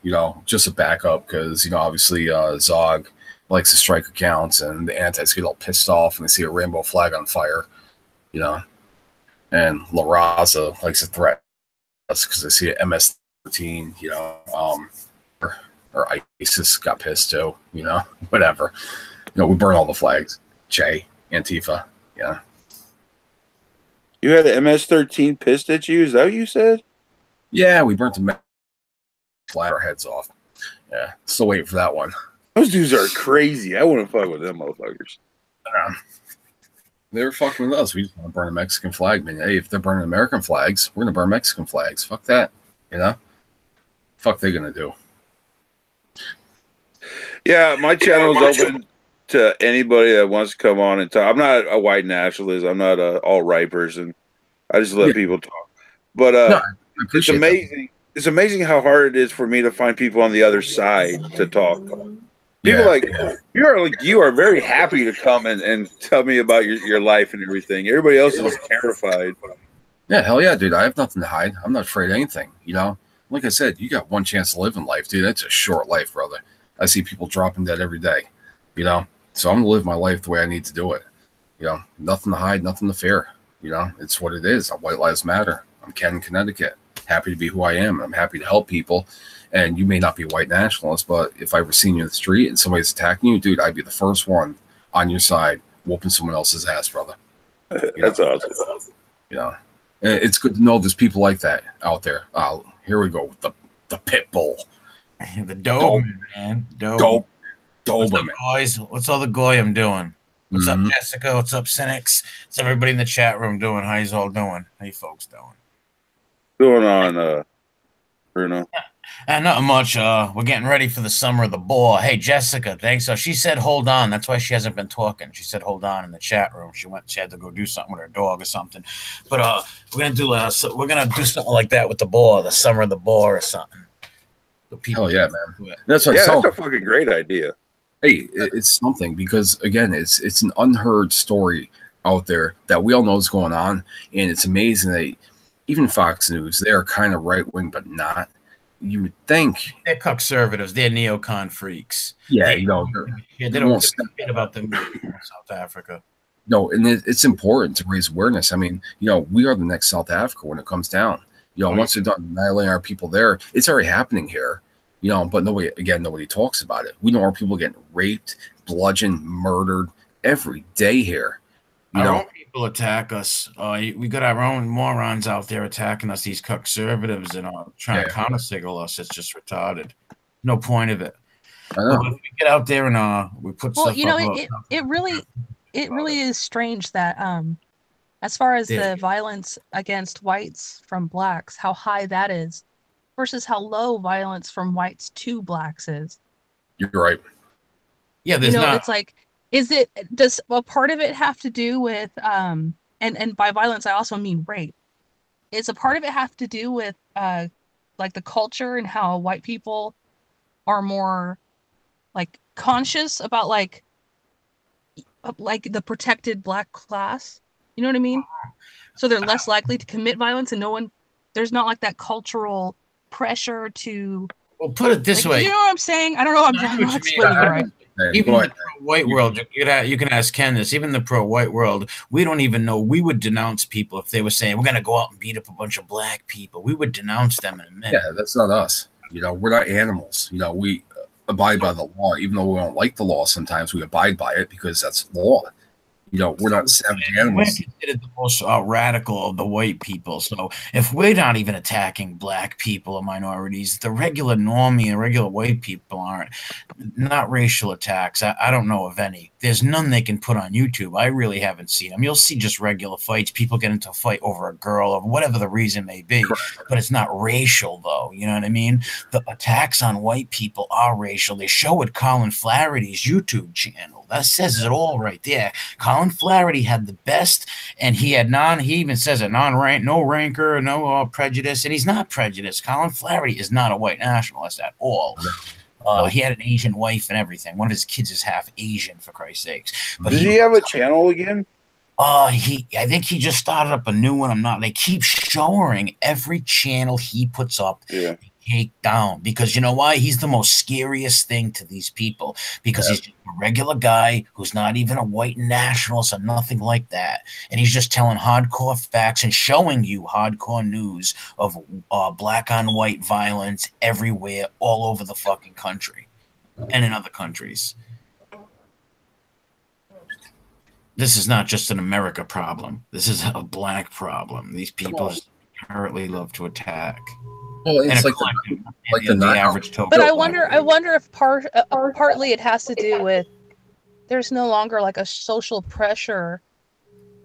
just a backup because, obviously Zog likes to strike accounts and the antis get all pissed off when they see a rainbow flag on fire, and La Raza likes to threaten us because they see an MS-13, or ISIS got pissed too, whatever. We burn all the flags. Che, Antifa, yeah. You had an MS-13 pissed at you? Is that what you said? Yeah, we burnt the flat our heads off. Yeah, still waiting for that one. Those dudes are crazy. I wouldn't fuck with them motherfuckers. They were fucking with us. We just want to burn a Mexican flag, man. Hey, if they're burning American flags, we're gonna burn Mexican flags. Fuck that, Fuck they gonna do. Yeah, my channel is open to anybody that wants to come on and talk. I'm not a white nationalist. I'm not a alt-right person. I just let people talk. But No, it's amazing. It's amazing how hard it is for me to find people on the other side to talk. People you are very happy to come and tell me about your life and everything. Everybody else is terrified. Yeah, hell yeah, dude. I have nothing to hide. I'm not afraid of anything. Like I said, you got one chance to live in life, dude. That's a short life, brother. I see people dropping dead every day. So I'm gonna live my life the way I need to do it. Nothing to hide, nothing to fear. It's what it is. White Lives Matter. I'm Ken in Connecticut. Happy to be who I am. I'm happy to help people. And you may not be a white nationalist, but if I ever seen you in the street and somebody's attacking you, dude, I'd be the first one on your side whooping someone else's ass, brother. That's awesome. It's good to know there's people like that out there. Here we go with the pit bull. The Doberman, man. Dope. What's up, boys? What's all the goyim doing? What's up, Jessica? What's up, Cynics? What's everybody in the chat room doing? How you all doing? How you folks doing? Going on, Bruno? Not much. We're getting ready for the summer of the boar. Hey, Jessica, thanks. She said hold on. That's why she hasn't been talking. She said hold on in the chat room. She had to go do something with her dog or something. But we're gonna do something like that with the boar, the summer of the boar or something. Hell yeah, man. That's what that's a fucking great idea. Hey, it's something because again, it's an unheard story out there that we all know is going on, and it's amazing that even Fox News, they are kind of right wing, but not. You would think they're conservatives, they're neocon freaks. Yeah, they don't forget about them in South Africa. No, and it's important to raise awareness. I mean, we are the next South Africa when it comes down. Once they're done annihilating our people there, it's already happening here. But nobody talks about it. We know our people getting raped, bludgeoned, murdered every day here. Our own people attack us. We got our own morons out there attacking us, these conservatives, and trying to counter-signal us. It's just retarded. No point of it. I know. But if we get out there and we put stuff up. It really is strange that as far as the violence against whites from blacks, how high that is versus how low violence from whites to blacks is. You're right. Yeah, there's not. It's like, does a part of it have to do with and by violence I also mean rape? Is a part of it have to do with like the culture and how white people are more like conscious about like the protected black class? You know what I mean? So they're less likely to commit violence, and there's not like that cultural pressure to. Well, put it this way. You know what I'm saying? I don't know. I'm not explaining it right. Even the pro-white world, you can ask Ken this. Even the pro-white world, we don't even know. We would denounce people if they were saying we're going to go out and beat up a bunch of black people. We would denounce them in a minute. Yeah, that's not us. We're not animals. We abide by the law, even though we don't like the law. Sometimes we abide by it because that's law. we're not savage We're animals. considered the most radical of the white people. So if we're not even attacking black people or minorities, the regular normie and regular white people aren't. Not racial attacks. I don't know of any. There's none they can put on YouTube. I really haven't seen them. You'll see just regular fights. People get into a fight over a girl or whatever the reason may be. But it's not racial, though. You know what I mean? The attacks on white people are racial. They show it Colin Flaherty's YouTube channel. That says it all right there. Colin Flaherty had the best, and he even says it, no rancor, no prejudice, and he's not prejudiced. Colin Flaherty is not a white nationalist at all. He had an Asian wife and everything. One of his kids is half Asian, for Christ's sakes. But Does he have a channel again? I think he just started up a new one. They keep showing every channel he puts up. Yeah. Take down, because you know why? He's the most scariest thing to these people, because he's just a regular guy who's not even a white nationalist or nothing like that, and he's just telling hardcore facts and showing you hardcore news of black on white violence everywhere, all over the fucking country and in other countries. This is not just an America problem. This is a black problem. These people apparently love to attack. Well, it's like the average token. But I wonder if partly it has to do with there's no longer like a social pressure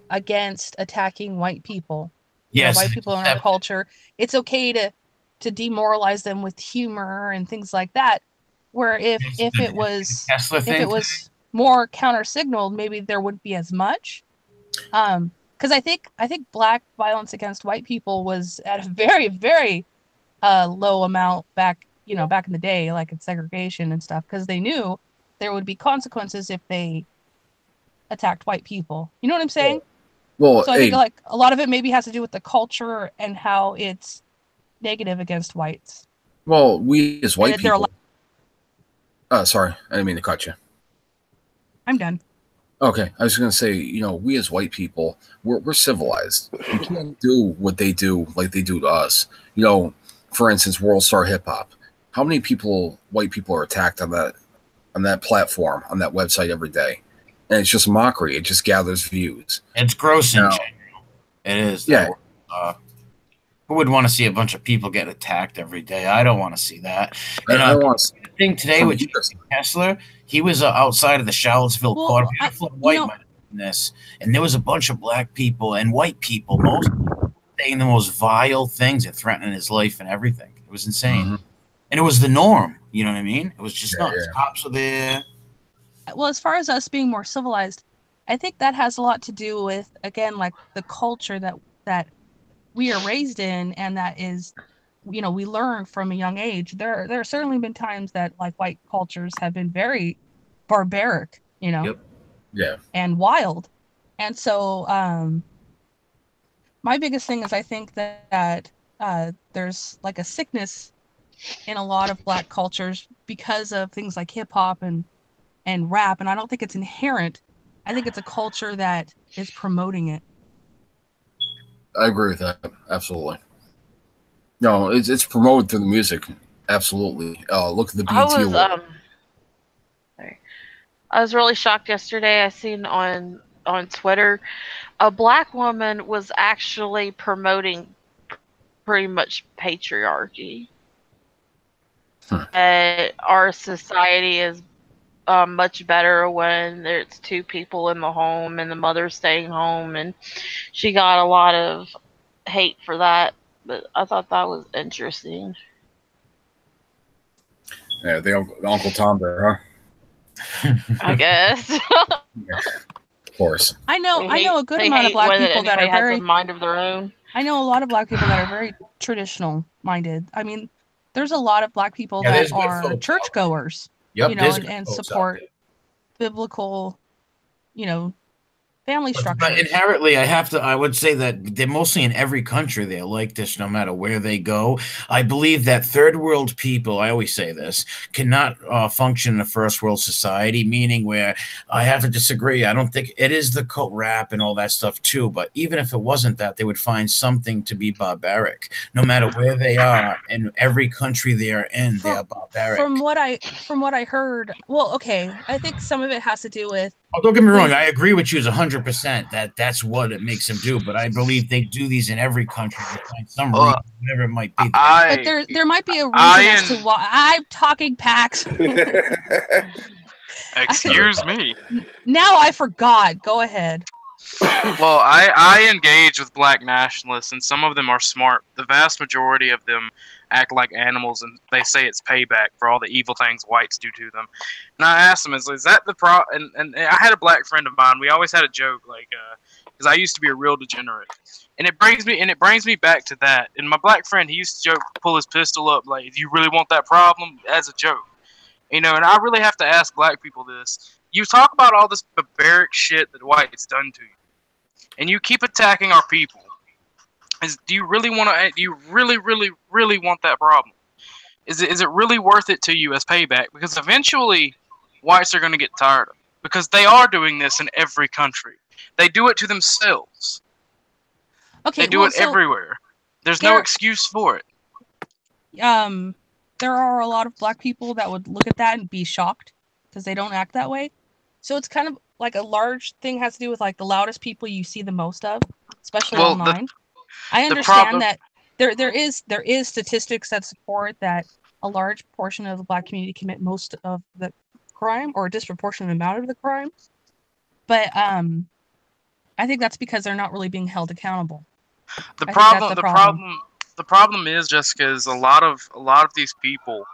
against attacking white people. Yes, white people in our culture. It's okay to demoralize them with humor and things like that. Where if it was more counter signaled, maybe there wouldn't be as much. Because I think black violence against white people was at a very, very low amount back in the day, like in segregation and stuff, because they knew there would be consequences if they attacked white people. You know what I'm saying? Well, so I think like a lot of it maybe has to do with the culture and how it's negative against whites. Well, we as white people. Sorry, I didn't mean to cut you. I'm done. Okay, I was going to say, we as white people, we're civilized. We can't do what they do like they do to us. For instance, World Star Hip Hop. How many white people are attacked on that platform, on that website every day? And it's just mockery. It just gathers views. It's gross in general. It is. Yeah. Who would want to see a bunch of people get attacked every day? I don't want to see that. I don't want to see the thing today with Kessler, he was outside of the Charlottesville court. And there was a bunch of black people and white people, most saying the most vile things and threatening his life and everything. It was insane. Mm-hmm. And it was the norm. You know what I mean? It was just nuts. Yeah. Cops were there. Well, as far as us being more civilized, I think that has a lot to do with, again, like the culture that we are raised in, and that is, we learn from a young age. There have certainly been times that like white cultures have been very barbaric, Yep. Yeah. And wild. And so my biggest thing is I think that there's like a sickness in a lot of black cultures because of things like hip hop and rap. And I don't think it's inherent. I think it's a culture that is promoting it. I agree with that. Absolutely. No, it's promoted through the music. Absolutely. Look at the BET Award. I was really shocked yesterday. I seen on Twitter, a black woman was actually promoting pretty much patriarchy. Our society is much better when there's two people in the home and the mother's staying home, and she got a lot of hate for that, but I thought that was interesting. Yeah, the Uncle Tom there, huh? I guess. Yeah, of course. I know a good amount of black people that are very a mind of their own. I know a lot of black people that are very traditional minded. I mean, there's a lot of black people that are churchgoers. Yep, and support biblical, family structures. But inherently, I would say that they're mostly in every country. They're like this no matter where they go. I believe that third world people, I always say this, cannot function in a first world society, meaning where I have to disagree. I don't think it is the cult rap and all that stuff too, but even if it wasn't that, they would find something to be barbaric. No matter where they are, in every country they are in, they are barbaric. From what I heard, well, okay, I think some of it has to do with Oh, don't get me wrong. I agree with you 100% that that's what it makes them do. But I believe they do these in every country. They find some reason, whatever it might be. But there might be a reason as to why. I'm talking PAX. Excuse me. Now I forgot. Go ahead. Well, I engage with black nationalists, and some of them are smart. The vast majority of them act like animals, and they say it's payback for all the evil things whites do to them. And I asked them, is that the problem? And I had a black friend of mine. We always had a joke, like, because I used to be a real degenerate. And it brings me back to that. And my black friend, he used to joke, pull his pistol up, like, "Do you really want that problem?" as a joke. You know, and I really have to ask black people this. You talk about all this barbaric shit that whites done to you, and you keep attacking our people. Do you really want to? Do you really, really, really want that problem? Is it really worth it to you as payback? Because eventually, whites are going to get tired of it. Because they are doing this in every country. They do it to themselves. Okay, they do it everywhere. There's no excuse for it. There are a lot of black people that would look at that and be shocked because they don't act that way. So it's kind of like a large thing has to do with like the loudest people you see the most of, especially online. I understand that there is statistics that support that a large portion of the black community commit most of the crime or a disproportionate amount of the crime. But I think that's because they're not really being held accountable. The problem is, Jessica, is a lot of these people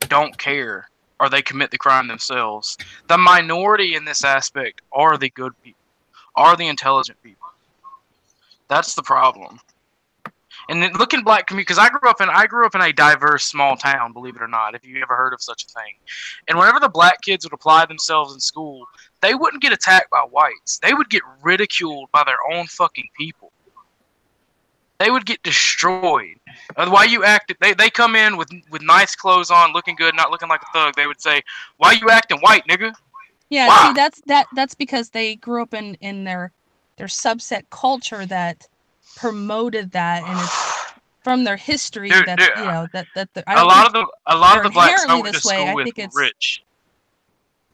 don't care, or they commit the crime themselves. The minority in this aspect are the good people, are the intelligent people. That's the problem. And then look in black community, because I grew up in a diverse small town, believe it or not, if you ever heard of such a thing. And whenever the black kids would apply themselves in school, they wouldn't get attacked by whites. They would get ridiculed by their own fucking people. They would get destroyed. Why you acted? They come in with nice clothes on, looking good, not looking like a thug. They would say, "Why you acting white, nigga?" Yeah, wow. See, that's because they grew up in their subset culture that promoted that, and it's from their history a lot of the blacks I went to school with were rich.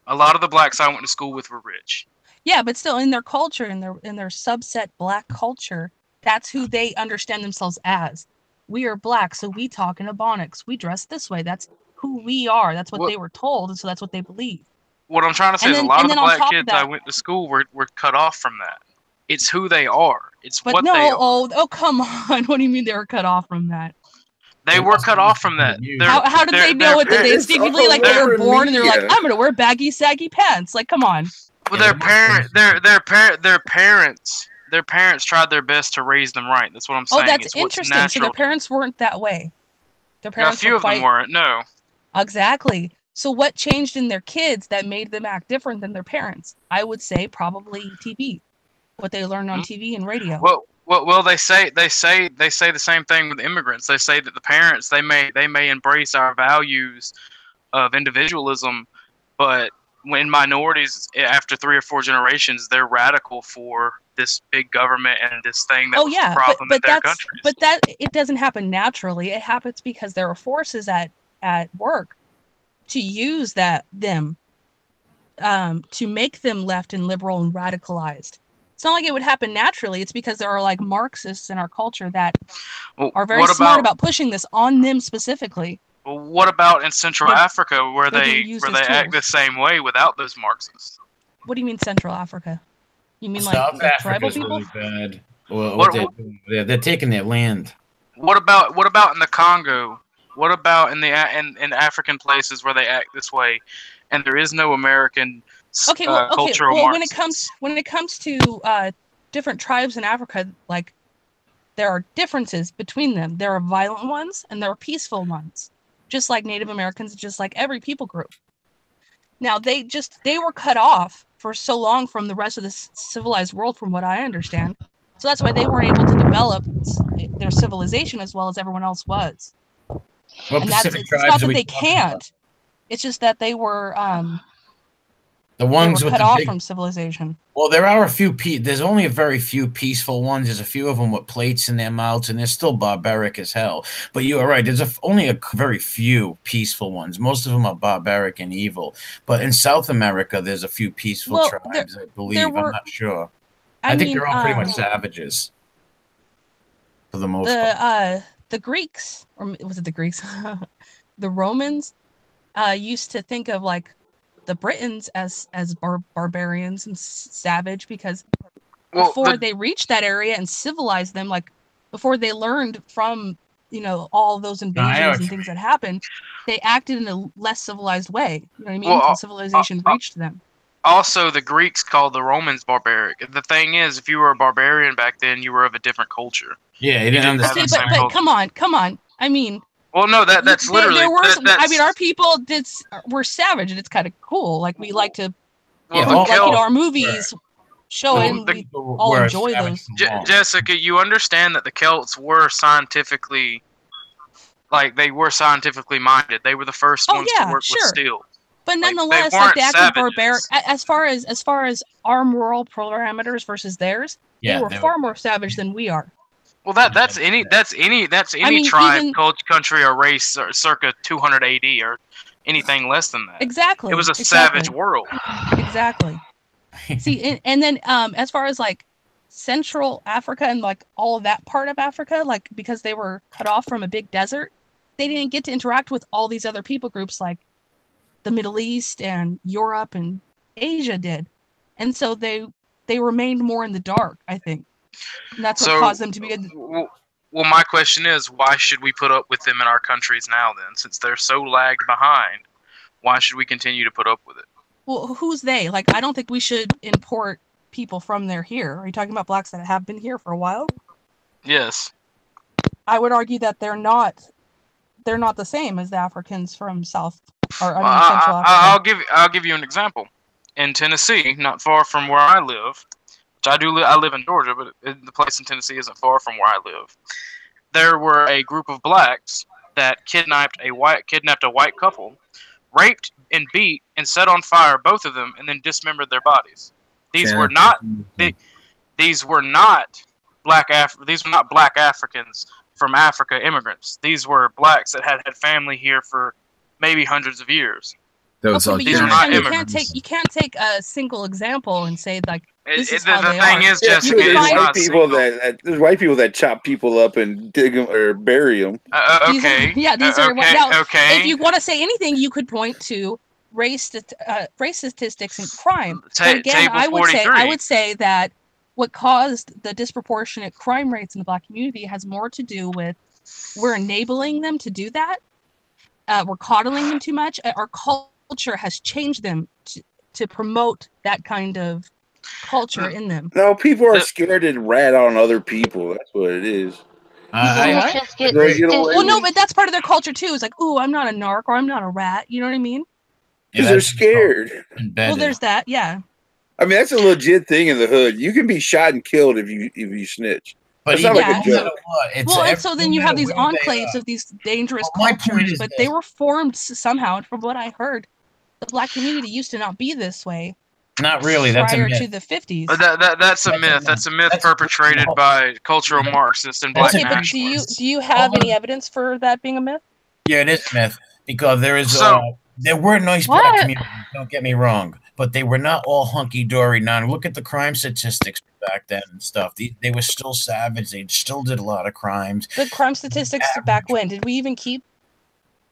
A lot of the blacks I went to school with were rich. Yeah, but still, in their culture, in their subset black culture, that's who they understand themselves as. We are black, so we talk in Ebonics. We dress this way. That's who we are. That's what they were told, and so that's what they believe. What I'm trying to say is a lot of the black kids I went to school were cut off from that. It's who they are. It's what they are. Oh, come on. What do you mean they were cut off from that? They were cut off from that. How did they know it? Did they instinctively, like, they were born and they're like, I'm going to wear baggy, saggy pants? Like, come on. Well, their parents tried their best to raise them right. That's what I'm saying. Oh, that's interesting. So their parents weren't that way. Their parents a few of them weren't. No. Exactly. So what changed in their kids that made them act different than their parents? I would say probably TV. What they learned on TV and radio. Well, they say the same thing with immigrants. They say that the parents they may embrace our values of individualism, but when minorities after 3 or 4 generations, they're radical for this big government and this thing that was the problem in their countries. But that it doesn't happen naturally. It happens because there are forces at work to use them to make them left and liberal and radicalized. It's not like it would happen naturally. It's because there are like Marxists in our culture that are very smart about pushing this on them specifically. Well, what about in Central Africa where they act the same way without those Marxists? What do you mean Central Africa? You mean like tribal people? Really bad. Well, they're taking their land. What about in the Congo? What about in African places where they act this way, and there is no American cultural Marxists? when it comes to different tribes in Africa, like there are differences between them. There are violent ones and there are peaceful ones, just like Native Americans, just like every people group. Now they were cut off for so long from the rest of the civilized world, from what I understand. So that's why they weren't able to develop their civilization as well as everyone else was. What and it's not that they can't. It's just that they were The They ones were with cut the off big. from civilization. Well, there are a few. There's only a very few peaceful ones. There's a few of them with plates in their mouths, and they're still barbaric as hell. But you are right. There's only a very few peaceful ones. Most of them are barbaric and evil. But in South America, there's a few peaceful Well, tribes. I there believe. were. I'm not sure. I think mean, they're all pretty much savages for the most part. the Greeks, or was it the Greeks? The Romans used to think of like the Britons as barbarians and savage because before they reached that area and civilized them, like before they learned from all those invasions and things that happened, they acted in a less civilized way. You know what I mean? Until civilization reached them. Also, the Greeks called the Romans barbaric. The thing is, if you were a barbarian back then, you were of a different culture. Yeah, you didn't understand. Okay, but come on. I mean, well, no, that's literally. There were. I mean, our people were savage, and it's kind of cool. Like we like to, our movies showing. We all enjoy those. Jessica, you understand that the Celts were scientifically, they were scientifically minded. They were the first ones to work with steel. But nonetheless, they acted barbaric. As far as our moral parameters versus theirs, they were far more savage than we are. Well, that's any tribe, country, or race, circa 200 AD, or anything less than that. Exactly. It was a savage world. Exactly. See, and then as far as like Central Africa and like all of that part of Africa, like because they were cut off from a big desert, they didn't get to interact with all these other people groups like the Middle East and Europe and Asia did, and so they remained more in the dark, I think. And that's what caused them to be. Well, my question is, why should we put up with them in our countries now? Then, since they're so lagged behind, why should we continue to put up with it? Well, who's they? Like, I don't think we should import people from there here. Are you talking about blacks that have been here for a while? Yes. I would argue that they're not the same as the Africans from South or Central Africa. I'll give you an example. In Tennessee, not far from where I live, which I live in Georgia, but the place in Tennessee isn't far from where I live. There were a group of blacks that kidnapped a white couple, raped and beat and set on fire both of them, and then dismembered their bodies. These were not black Africans from Africa immigrants. These were blacks that had family here for maybe hundreds of years. These are not immigrants. You can't take a single example and say like this is how the they thing are. is, Jessica, there's white people that chop people up and dig them or bury them. Okay. These are now. Okay. If you want to say anything, you could point to race statistics and crime. But again, I would say that what caused the disproportionate crime rates in the black community has more to do with we're enabling them to do that. We're coddling them too much. Our culture has changed them to promote that kind of culture in them. No, people are scared to rat on other people. That's what it is. Well, no, but that's part of their culture too. It's like, ooh, I'm not a narc or I'm not a rat. You know what I mean? Because they're scared. Well, there's that. Yeah. I mean, that's a legit thing in the hood. You can be shot and killed if you snitch. But it's not like a joke. And so then you have these enclaves of these dangerous cultures, but they were formed somehow. From what I heard, the black community used to not be this way. Not really. That's prior a myth. to the 50s. That's a myth. That's a myth perpetrated by cultural Marxists and black nationalists. Do you have any evidence for that being a myth? Yeah, it is a myth because there were nice black communities. Don't get me wrong, but they were not all hunky dory. Now look at the crime statistics back then and stuff. They were still savage. They still did a lot of crimes. The crime statistics back when? Did we even keep?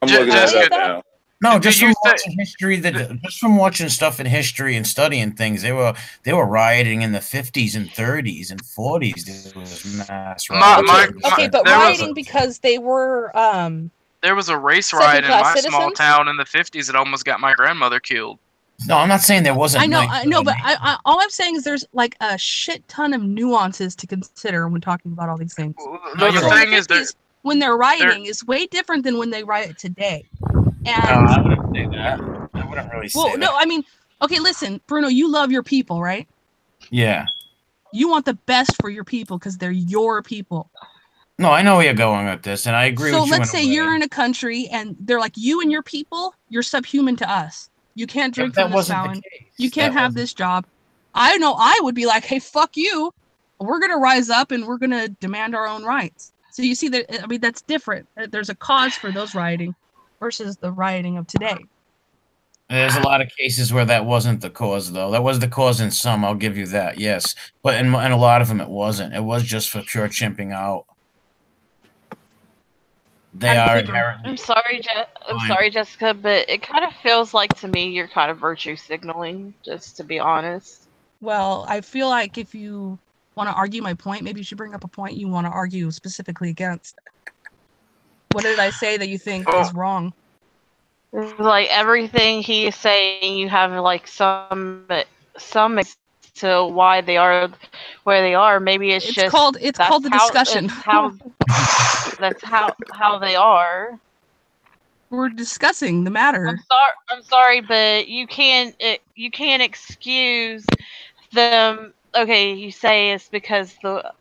I'm looking at that now. No, just from watching history, just from watching stuff in history and studying things, they were rioting in the 50s and 30s and 40s. There was mass rioting. But rioting because they were. There was a race riot in my small town in the 50s that almost got my grandmother killed. No, I'm not saying there wasn't. I know, but all I'm saying is there's like a shit ton of nuances to consider when talking about all these things. The thing is, when they're rioting is way different than when they riot today. And I wouldn't say that. I wouldn't really say that. Well, no, I mean, okay, listen, Bruno, you love your people, right? Yeah. You want the best for your people because they're your people. No, I know where you're going with this, and I agree with you. So let's say you're in a country and they're like, you and your people, you're subhuman to us. You can't drink from this fountain. You can't have this job. I know I would be like, hey, fuck you. We're going to rise up and we're going to demand our own rights. So you see that, I mean, that's different. There's a cause for those rioting versus the rioting of today. There's a lot of cases where that wasn't the cause, though. That was the cause in some, I'll give you that, yes. But in a lot of them, it wasn't. It was just for pure chimping out. They are inherently... I'm sorry, Jessica, but it kind of feels like to me you're kind of virtue signaling, just to be honest. Well, I feel like if you want to argue my point, maybe you should bring up a point you want to argue specifically against. What did I say that you think is wrong? Like everything he's saying, you have like some to why they are where they are. Maybe it's just called the discussion. That's how they are. We're discussing the matter. I'm sorry, but you can't excuse them. Okay, you say it's because the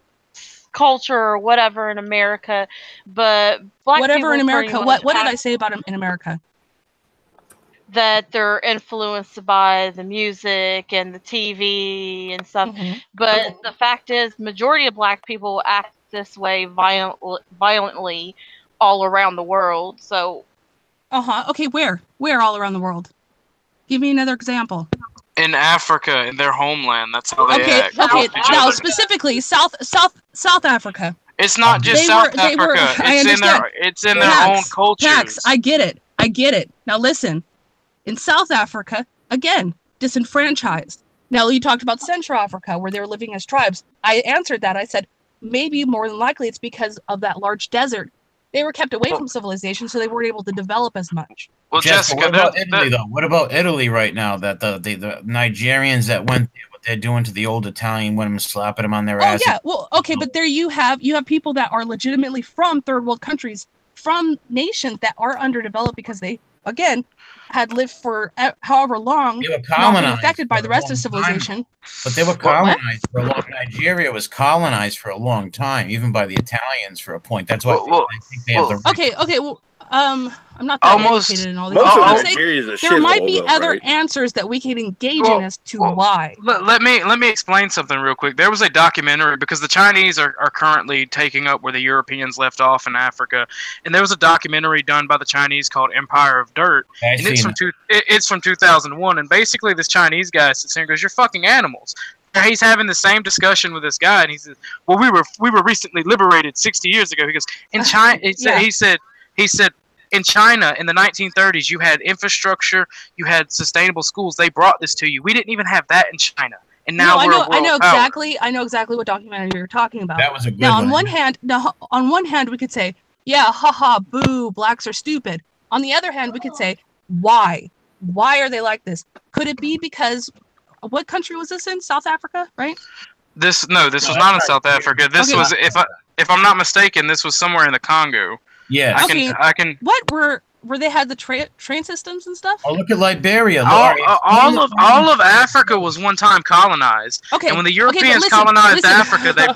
culture or whatever in America, but black whatever in America. What did I say about them in America? That they're influenced by the music and the TV and stuff. Mm-hmm. But the fact is, majority of black people act this way violently all around the world. So, okay, where all around the world? Give me another example. In Africa, in their homeland, that's how they act. Okay. Now, specifically, South Africa. It's not just South Africa. It's in their own cultures. Pax, I get it. Now, listen. In South Africa, again, disenfranchised. Now, you talked about Central Africa, where they were living as tribes. I answered that. I said, maybe more than likely it's because of that large desert. They were kept away from civilization, so they weren't able to develop as much. Well, Jessica, what about Italy, though? What about Italy right now? That the Nigerians that went there, what they're doing to the old Italian women, slapping them on their ass. Oh, yeah. Well, okay, but there you have people that are legitimately from third world countries, from nations that are underdeveloped because they, again, had lived for however long, they were colonized, not affected by the rest of civilization. But they were colonized for a long time. Nigeria was colonized for a long time, even by the Italians for a point. That's why I think they have the right. Okay. Well, I'm not that educated in all this. There might be other answers that we can engage in as to why. Let me explain something real quick. There was a documentary because the Chinese are currently taking up where the Europeans left off in Africa, and there was a documentary done by the Chinese called Empire of Dirt, and it's from 2001. And basically, this Chinese guy sits there and goes, "You're fucking animals." He's having the same discussion with this guy, and he says, "Well, we were recently liberated 60 years ago." He goes, "In China," He said, in China in the 1930s, you had infrastructure, you had sustainable schools. They brought this to you. We didn't even have that in China, and now we're a world power. I know exactly what documentary you're talking about. That was a good one. On one hand, we could say, yeah, haha, boo, blacks are stupid. On the other hand, we could say, why? Why are they like this? Could it be because what country was this in? South Africa, right? This was not in South Africa. This was, if I'm not mistaken, this was somewhere in the Congo. Yeah, I can. What were they had the train systems and stuff? Oh, look at Liberia. All of Africa was one time colonized. Okay, and when the Europeans colonized Africa, they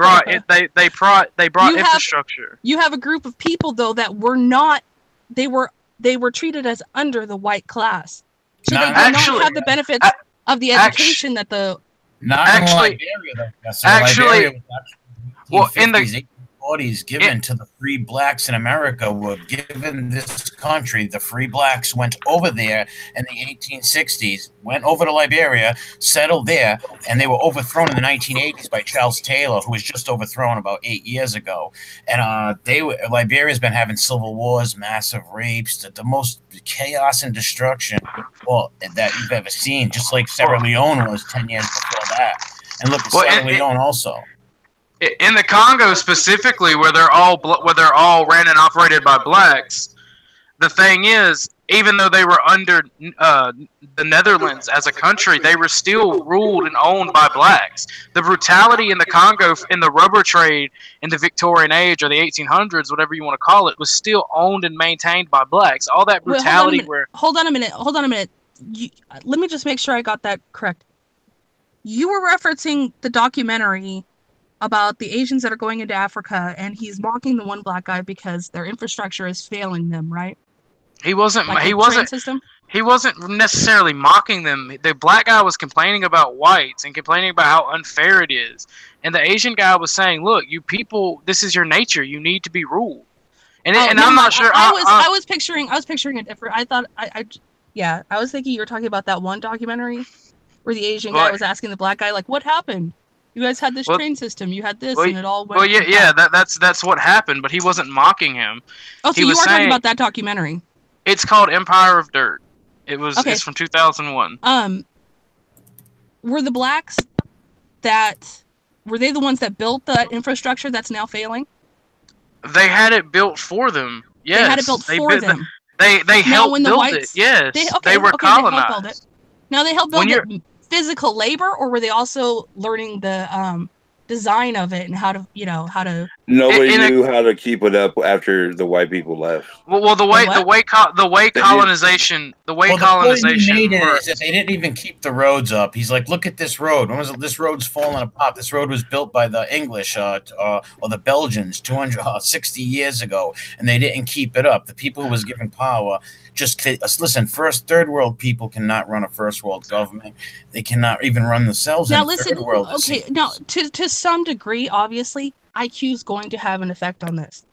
brought infrastructure. You have a group of people though that were not. They were treated as under the white class, so they did not have the benefits of the education that the. Not actually, Liberia, though. Liberia was in the 40s given to the free blacks in America were given this country. The free blacks went over there in the 1860s, went over to Liberia, settled there, and they were overthrown in the 1980s by Charles Taylor, who was just overthrown about 8 years ago. And Liberia's been having civil wars, massive rapes, the most chaos and destruction that you've ever seen, just like Sierra Leone was 10 years before that. And look at Sierra Leone also. In the Congo specifically, where they're all ran and operated by blacks, the thing is, even though they were under the Netherlands as a country, they were still ruled and owned by blacks. The brutality in the Congo, in the rubber trade in the Victorian age or the 1800s, whatever you want to call it, was still owned and maintained by blacks. All that brutality. Hold on a minute. Let me just make sure I got that correct. You were referencing the documentary about the Asians that are going into Africa, and he's mocking the one black guy because their infrastructure is failing them, right? He wasn't. Like he wasn't. System? he wasn't necessarily mocking them. The black guy was complaining about whites and complaining about how unfair it is. And the Asian guy was saying, "Look, you people, this is your nature. You need to be ruled." And, and I'm not sure. I was picturing a different. I thought I was thinking you were talking about that one documentary where the Asian guy was asking the black guy, like, "What happened? You guys had this train system. You had this, and it all went." Well, yeah. That's what happened. But he wasn't mocking him. Oh, so you are talking about that documentary? It's called Empire of Dirt. It's from 2001. Were the blacks were they the ones that built the infrastructure that's now failing? They had it built for them. Yes. They had it built for them. They helped build it. Yes. They were colonized. Now they helped build it physical labor, or were they also learning the design of it and how to Nobody knew how to keep it up after the white people left. Well, the way colonization made it is that they didn't even keep the roads up. He's like, look at this road. This road's falling apart. This road was built by the English or the Belgians 260 years ago, and they didn't keep it up. The people who was given power just listen. Third world people cannot run a first world government. They cannot even run themselves. Now listen. Okay. Now to some degree, obviously, IQ is going to have an effect on this.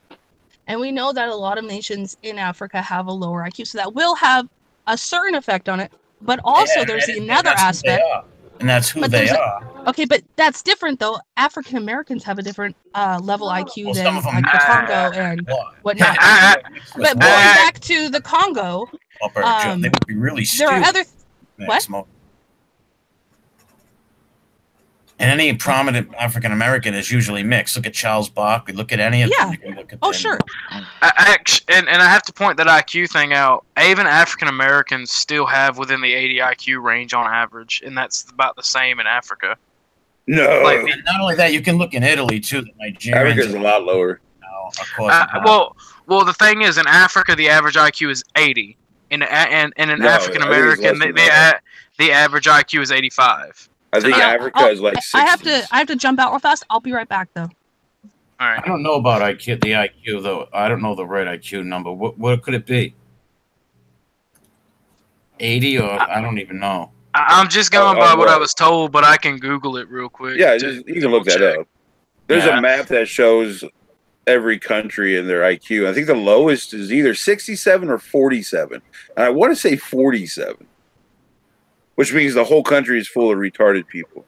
And we know that a lot of nations in Africa have a lower IQ, so that will have a certain effect on it. But also there's another aspect. And that's who they are. Okay, but that's different, though. African Americans have a different level IQ than like the Congo and whatnot. But going back to the Congo, they would be really stupid. There are other... What? And any prominent African American is usually mixed. Look at Charles Barkley. Look at any of them. Sure. And I have to point that IQ thing out. Even African Americans still have within the 80 IQ range on average, and that's about the same in Africa. No. And not only that, you can look in Italy too. The Nigerians Africa's a lot lower. No, of course. Well, the thing is, in Africa, the average IQ is 80. And an African American, the average IQ is 85. I think Africa is like 60. I have to jump out real fast. I'll be right back, though. All right. I don't know about the IQ though. I don't know the right IQ number. What could it be? 80 or I don't even know. I'm just going by what I was told, but I can Google it real quick. Yeah, you can look that up. There's a map that shows every country and their IQ. I think the lowest is either 67 or 47. And I want to say 47. Which means the whole country is full of retarded people.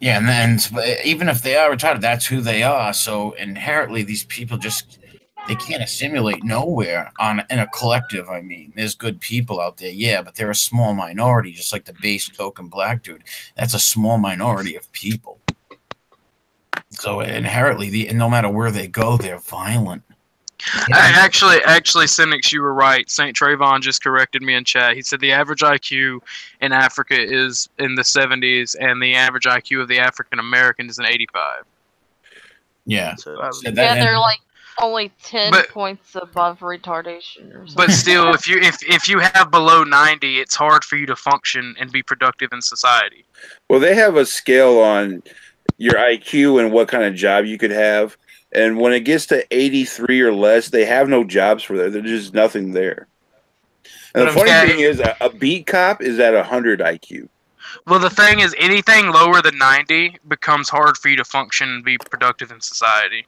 Yeah, and then even if they are retarded, that's who they are. So inherently, these people they can't assimilate nowhere in a collective. I mean, there's good people out there, yeah, but they're a small minority, just like the base token black dude. That's a small minority of people. So inherently, no matter where they go, they're violent. Actually, Cynics, you were right. St. Trayvon just corrected me in chat. He said the average IQ in Africa is in the 70s, and the average IQ of the African American is an 85. Yeah. They're like only 10 points above retardation or something. But still, if you have below 90, it's hard for you to function and be productive in society. Well, they have a scale on your IQ and what kind of job you could have. And when it gets to 83 or less, they have no jobs for that. There's just nothing there. And the funny thing is, a beat cop is at 100 IQ. Well, the thing is, anything lower than 90 becomes hard for you to function and be productive in society.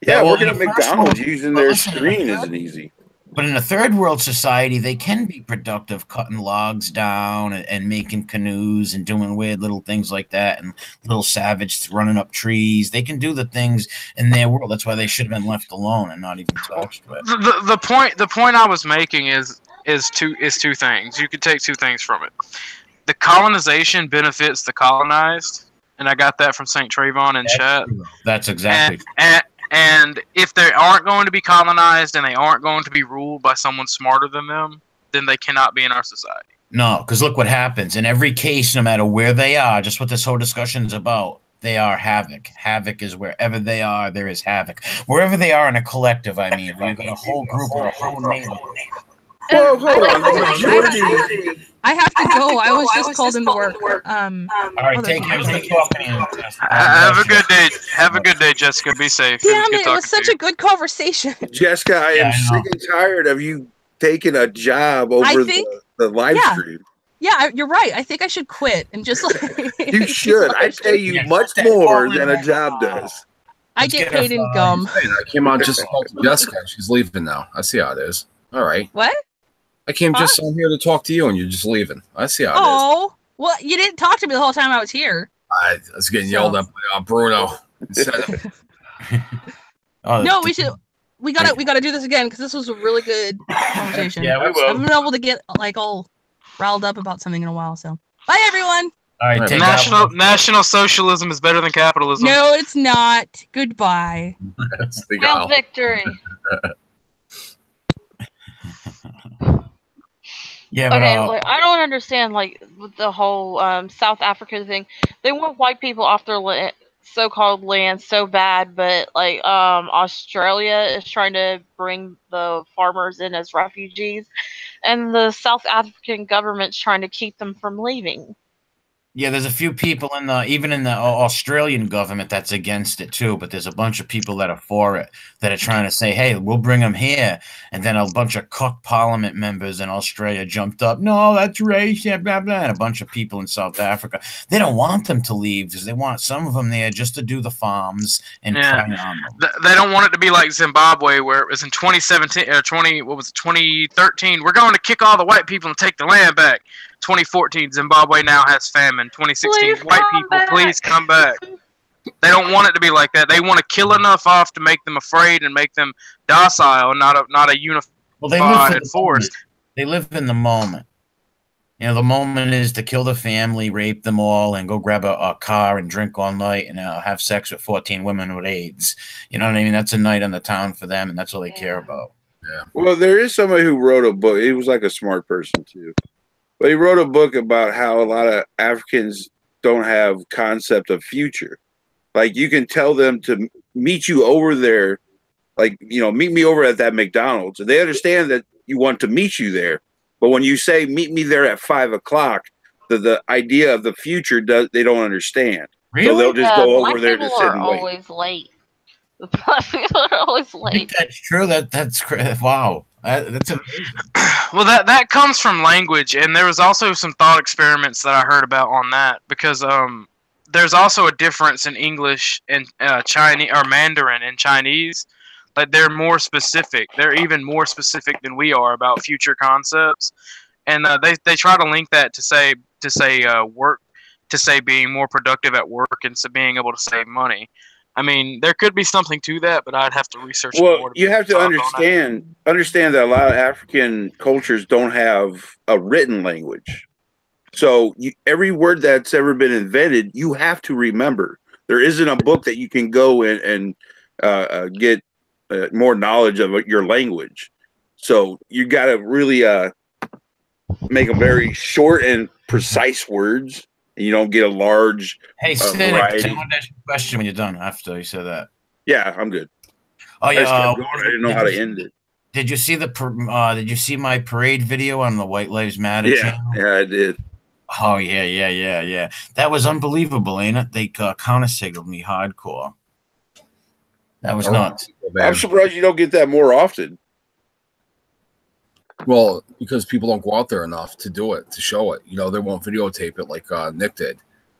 Yeah, working at McDonald's using their screen isn't easy. But in a third world society, they can be productive, cutting logs down and making canoes and doing weird little things like that, and little savage running up trees. They can do the things in their world. That's why they should have been left alone and not even touched with. The point I was making is two things. You could take two things from it. The colonization benefits the colonized, and I got that from St. Trayvon in chat. That's exactly. And if they aren't going to be colonized and they aren't going to be ruled by someone smarter than them, then they cannot be in our society. No, because look what happens. In every case, no matter where they are, just what this whole discussion is about, they are havoc. Havoc is wherever they are, there is havoc. Wherever they are in a collective, I mean, we've got a whole group or a whole neighborhood. Well, hold on. I have to go. I was just called into work. All right, take care. Have a good day. Have a good day, Jessica. Be safe. Damn it was such a good conversation. Jessica, I am sick and tired of you taking a job over think- the live yeah. stream. Yeah, you're right. I think I should quit and just like You should. I pay you much more than a job does. I get paid in gum. I came on just to talk to Jessica. She's leaving now. I see how it is. All right. What? I came just on here to talk to you, and you're just leaving. I see how it is. Oh, well, you didn't talk to me the whole time I was here. I was getting yelled at by Bruno. No, we gotta do this again because this was a really good conversation. Yeah, we will. I haven't been able to get like all riled up about something in a while. So bye everyone. All right, take National socialism is better than capitalism. No, it's not. Goodbye. Hail victory. Yeah, but, okay, like, I don't understand like with the whole South Africa thing. They want white people off their so-called land so bad, but like Australia is trying to bring the farmers in as refugees, and the South African government's trying to keep them from leaving. yeah, there's a few people even in the Australian government that's against it too, but there's a bunch of people that are for it that are trying to say, hey, we'll bring them here. And then a bunch of cuck parliament members in Australia jumped up. No, that's racist, blah, blah. And a bunch of people in South Africa, they don't want them to leave because they want some of them there just to do the farms and prey on them. They don't want it to be like Zimbabwe, where it was in 2017 or 2013. We're going to kick all the white people and take the land back. 2014, Zimbabwe now has famine. 2016, white people, please come back. They don't want it to be like that. They want to kill enough off to make them afraid and make them docile, not a unified force. They live in the moment. You know, the moment is to kill the family, rape them all, and go grab a car and drink all night and have sex with 14 women with AIDS. You know what I mean? That's a night on the town for them, and that's all they care about. Yeah. Well, there is somebody who wrote a book. He was like a smart person too. But he wrote a book about how a lot of Africans don't have concept of future. Like you can tell them to meet you over there, like, you know, meet me over at that McDonald's. And they understand that you want to meet you there. But when you say meet me there at 5 o'clock, the idea of the future they don't understand. Really? So they'll just go over there to people sit are and wait. always late. The black people are always I think late. that's true. That's wow. That's amazing. Well, that comes from language, and there was also some thought experiments that I heard about on that, because there's also a difference in English and Chinese or Mandarin and Chinese. Like they're more specific. They're even more specific than we are about future concepts, and they try to link that to say work, to say being more productive at work, and so being able to save money. I mean, there could be something to that, but I'd have to research more. Well, you have to understand that a lot of African cultures don't have a written language. So every word that's ever been invented, you have to remember. There isn't a book that you can go in and get more knowledge of your language. So you got to really make a very short and precise words. And you don't get a large variety. I want to ask you a question when you're done after you said that. Yeah, I'm good. Oh yeah, I didn't know how to end it. Did you see did you see my parade video on the White Lives Matter channel? Yeah, I did. Oh yeah. That was unbelievable, ain't it? They counter-signaled me hardcore. That was nuts. I'm surprised you don't get that more often. Well, because people don't go out there enough to do it, to show it. You know, they won't videotape it like Nick did.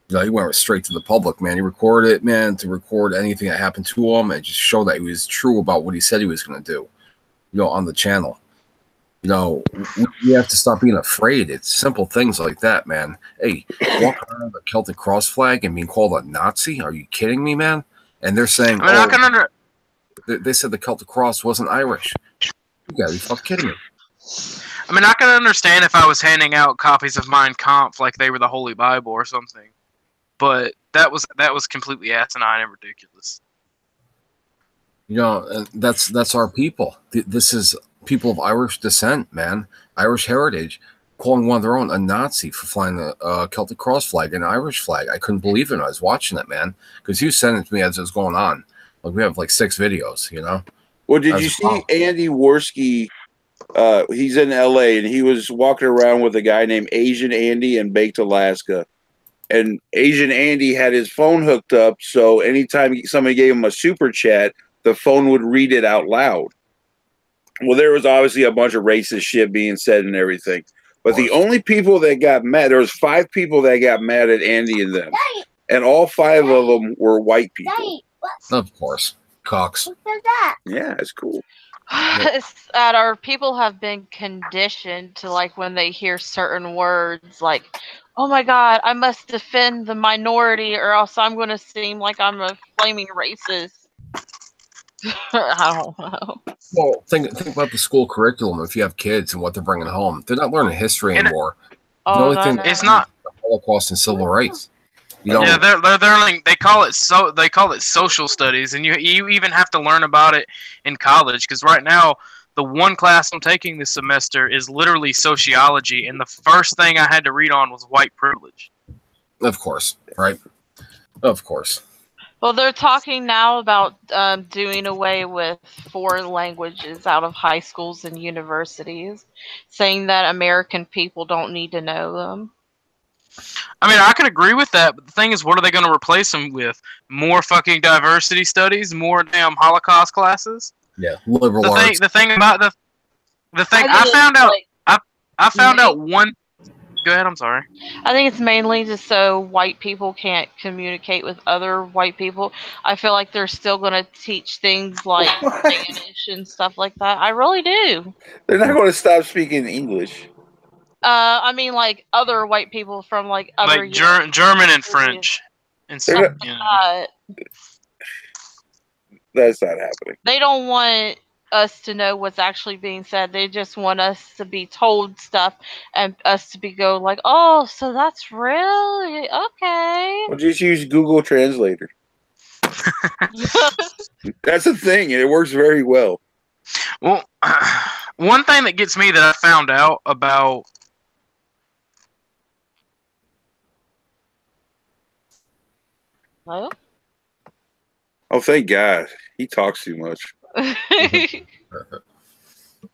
You know, he went straight to the public, man. He recorded it, man, to record anything that happened to him and just show that he was true about what he said he was going to do, you know, on the channel. You know, we have to stop being afraid. It's simple things like that, man. Hey, walking around with a Celtic cross flag and being called a Nazi? Are you kidding me, man? And they're saying, they said the Celtic cross wasn't Irish. You gotta be fucking kidding me. I mean, I can understand if I was handing out copies of Mein Kampf like they were the Holy Bible or something, but that was completely asinine and ridiculous. You know, that's our people. This is people of Irish descent, man, Irish heritage, calling one of their own a Nazi for flying the Celtic cross flag, an Irish flag. I couldn't believe it when I was watching it, man, because he was sending it to me as it was going on. Like we have like 6 videos, you know. Well, did you see Andy Worski? He's in LA and he was walking around with a guy named Asian Andy in Baked Alaska. And Asian Andy had his phone hooked up, so anytime somebody gave him a super chat, the phone would read it out loud. Well, there was obviously a bunch of racist shit being said and everything. But the only people that got mad, there was 5 people that got mad at Andy and them. And all 5 of them were white people. Of course. Cox. Yeah, it's cool. It's that our people have been conditioned to, like, when they hear certain words, like, oh my god, I must defend the minority or else I'm going to seem like I'm a flaming racist. I don't know. Well, think about the school curriculum. If you have kids and what they're bringing home, they're not learning history anymore. The only thing It's not the Holocaust and civil rights. Yeah, they're learning. They call it social studies, and you even have to learn about it in college. Because right now, the one class I'm taking this semester is literally sociology, and the first thing I had to read on was white privilege. Of course, right? Of course. Well, they're talking now about doing away with foreign languages out of high schools and universities, saying that American people don't need to know them. I mean, I can agree with that, but the thing is, what are they going to replace them with? More fucking diversity studies? More damn Holocaust classes? Yeah, liberal arts. The thing about the thing I found out, I found out one. Go ahead. I'm sorry. I think it's mainly just so white people can't communicate with other white people. I feel like they're still going to teach things like Spanish and stuff like that. I really do. They're not going to stop speaking English. I mean, like other white people from like other German and French and stuff like that. That's not happening. They don't want us to know what's actually being said. They just want us to be told stuff and us to go like, oh, so that's really okay. Well, just use Google Translator. That's the thing. It works very well. Well, one thing that gets me that I found out about. Hello? Oh, thank God. He talks too much.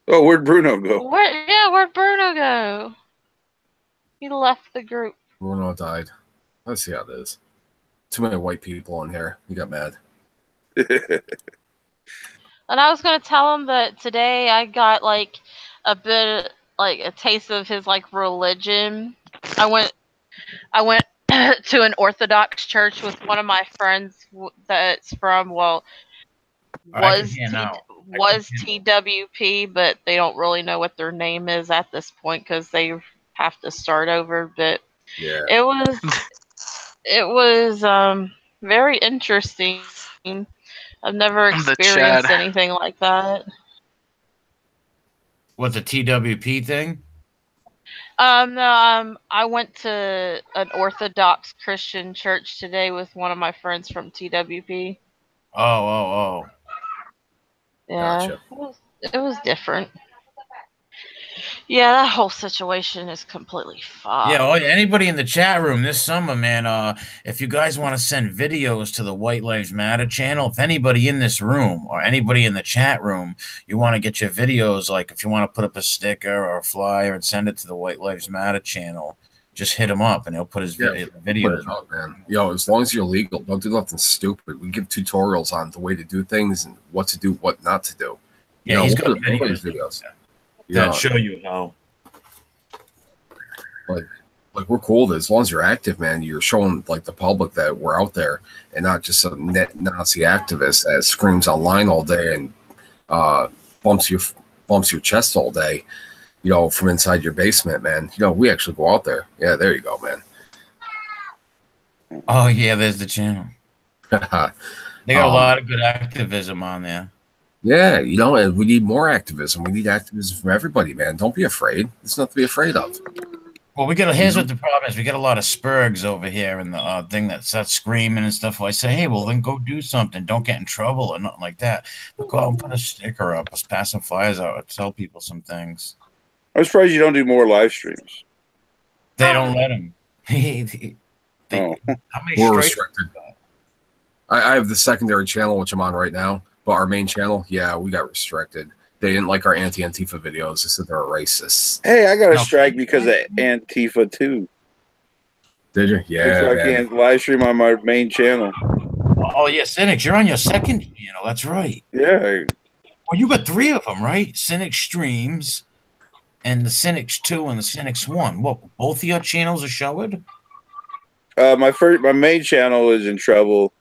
Oh, where'd Bruno go? Where'd Bruno go? He left the group. Bruno died. Let's see how it is. Too many white people in here. He got mad. And I was going to tell him that today I got like a bit, like a taste of his like religion. I went to an Orthodox church with one of my friends that's from, was TWP, but they don't really know what their name is at this point because they have to start over. But yeah, it was very interesting. I've never experienced anything like that. What, the TWP thing? No, I went to an Orthodox Christian church today with one of my friends from TWP. Oh. Yeah, gotcha. It was different. Yeah, that whole situation is completely fucked. Yeah, anybody in the chat room this summer, man, if you guys want to send videos to the White Lives Matter channel, if anybody in this room or anybody in the chat room, you want to get your videos, like if you want to put up a sticker or a flyer and send it to the White Lives Matter channel, just hit him up and he'll put his videos up, man. As long as you're legal, don't do nothing stupid. We give tutorials on the way to do things and what to do, what not to do. Yeah, he's got videos. That show you how. Like we're cool with it. As long as you're active, man, you're showing like the public that we're out there and not just some net Nazi activist that screams online all day and bumps your chest all day, from inside your basement, man. We actually go out there. Yeah, there you go, man. Oh yeah, there's the channel. They got a lot of good activism on there. Yeah, we need more activism. We need activism from everybody, man. Don't be afraid. There's nothing to be afraid of. Well, here's what the problem is. We got a lot of spurgs over here in the thing that starts screaming and stuff. I say, hey, well, then go do something. Don't get in trouble or nothing like that. But go out and put a sticker up. Let's pass some flyers out. Tell people some things. I'm surprised you don't do more live streams. They don't let them. How many we're restricted. I have the secondary channel, which I'm on right now. But our main channel, yeah, we got restricted. They didn't like our anti-Antifa videos. They said they were racist. Hey, I got a strike because of Antifa too. Did you? Yeah. I can't live stream on my main channel. Oh yeah, Cynics, you're on your second channel. That's right. Yeah. Well, you got 3 of them, right? Cynic Streams and the Cynics 2 and the Cynics 1. What, both of your channels are showing? My main channel is in trouble.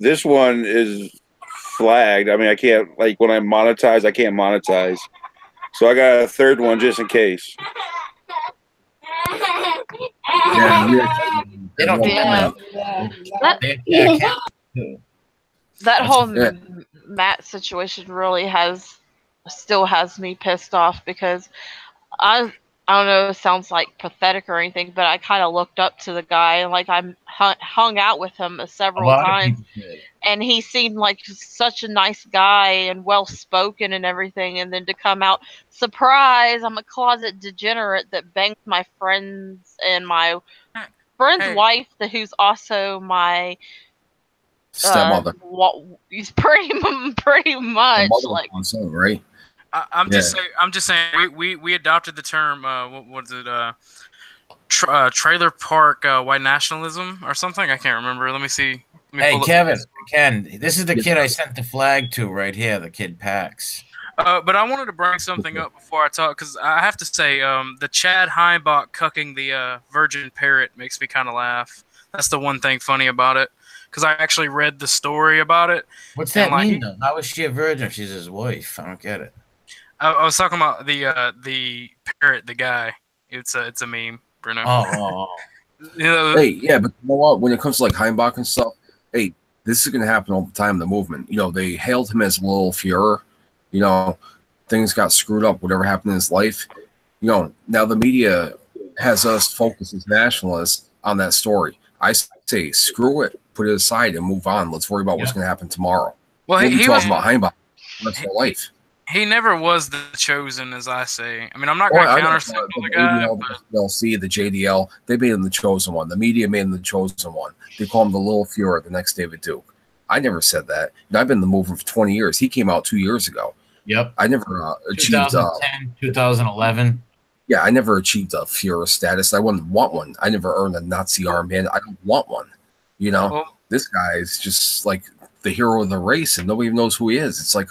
This one is flagged. I mean, I can't, like, when I monetize, I can't monetize. So I got a third one just in case. They don't Yeah. That whole Matt situation really still has me pissed off because I don't know, it sounds like pathetic or anything, but I kind of looked up to the guy and like I hung out with him several times, and he seemed like such a nice guy and well spoken and everything, and then to come out, surprise, I'm a closet degenerate that bangs my friends and my friend's wife, who's also my stepmother. He's pretty much like son, right? I'm just saying we adopted the term what was it trailer park white nationalism or something. I can't remember. Let me see. Hey Kevin, Ken, this is the kid I sent the flag to right here. The kid Pax. But I wanted to bring something up before I talk, because I have to say the Chad Heimbach cucking the virgin parrot makes me kind of laugh. That's the one thing funny about it, because I actually read the story about it. What's that mean though? How is she a virgin if she's his wife? I don't get it. I was talking about the parrot, the guy. It's a meme, Bruno. Oh. You know, hey, yeah, but you know what? When it comes to like Heimbach and stuff, hey, this is going to happen all the time in the movement. You know, they hailed him as Lil Fuhrer. You know, things got screwed up, whatever happened in his life. You know, now the media has us focused as nationalists on that story. I say, screw it, put it aside and move on. Let's worry about what's going to happen tomorrow. Well, he was about Heimbach. That's their life. He never was the chosen, as I say. I mean, I'm not going to counter the guy. The ADL, the JDL, they made him the chosen one. The media made him the chosen one. They call him the Little Fuhrer, the next David Duke. I never said that. You know, I've been in the movement for 20 years. He came out 2 years ago. Yep. I never achieved 2010, 2011. Yeah, I never achieved a Fuhrer status. I wouldn't want one. I never earned a Nazi armband. I don't want one. You know, this guy is just like the hero of the race, and nobody even knows who he is. It's like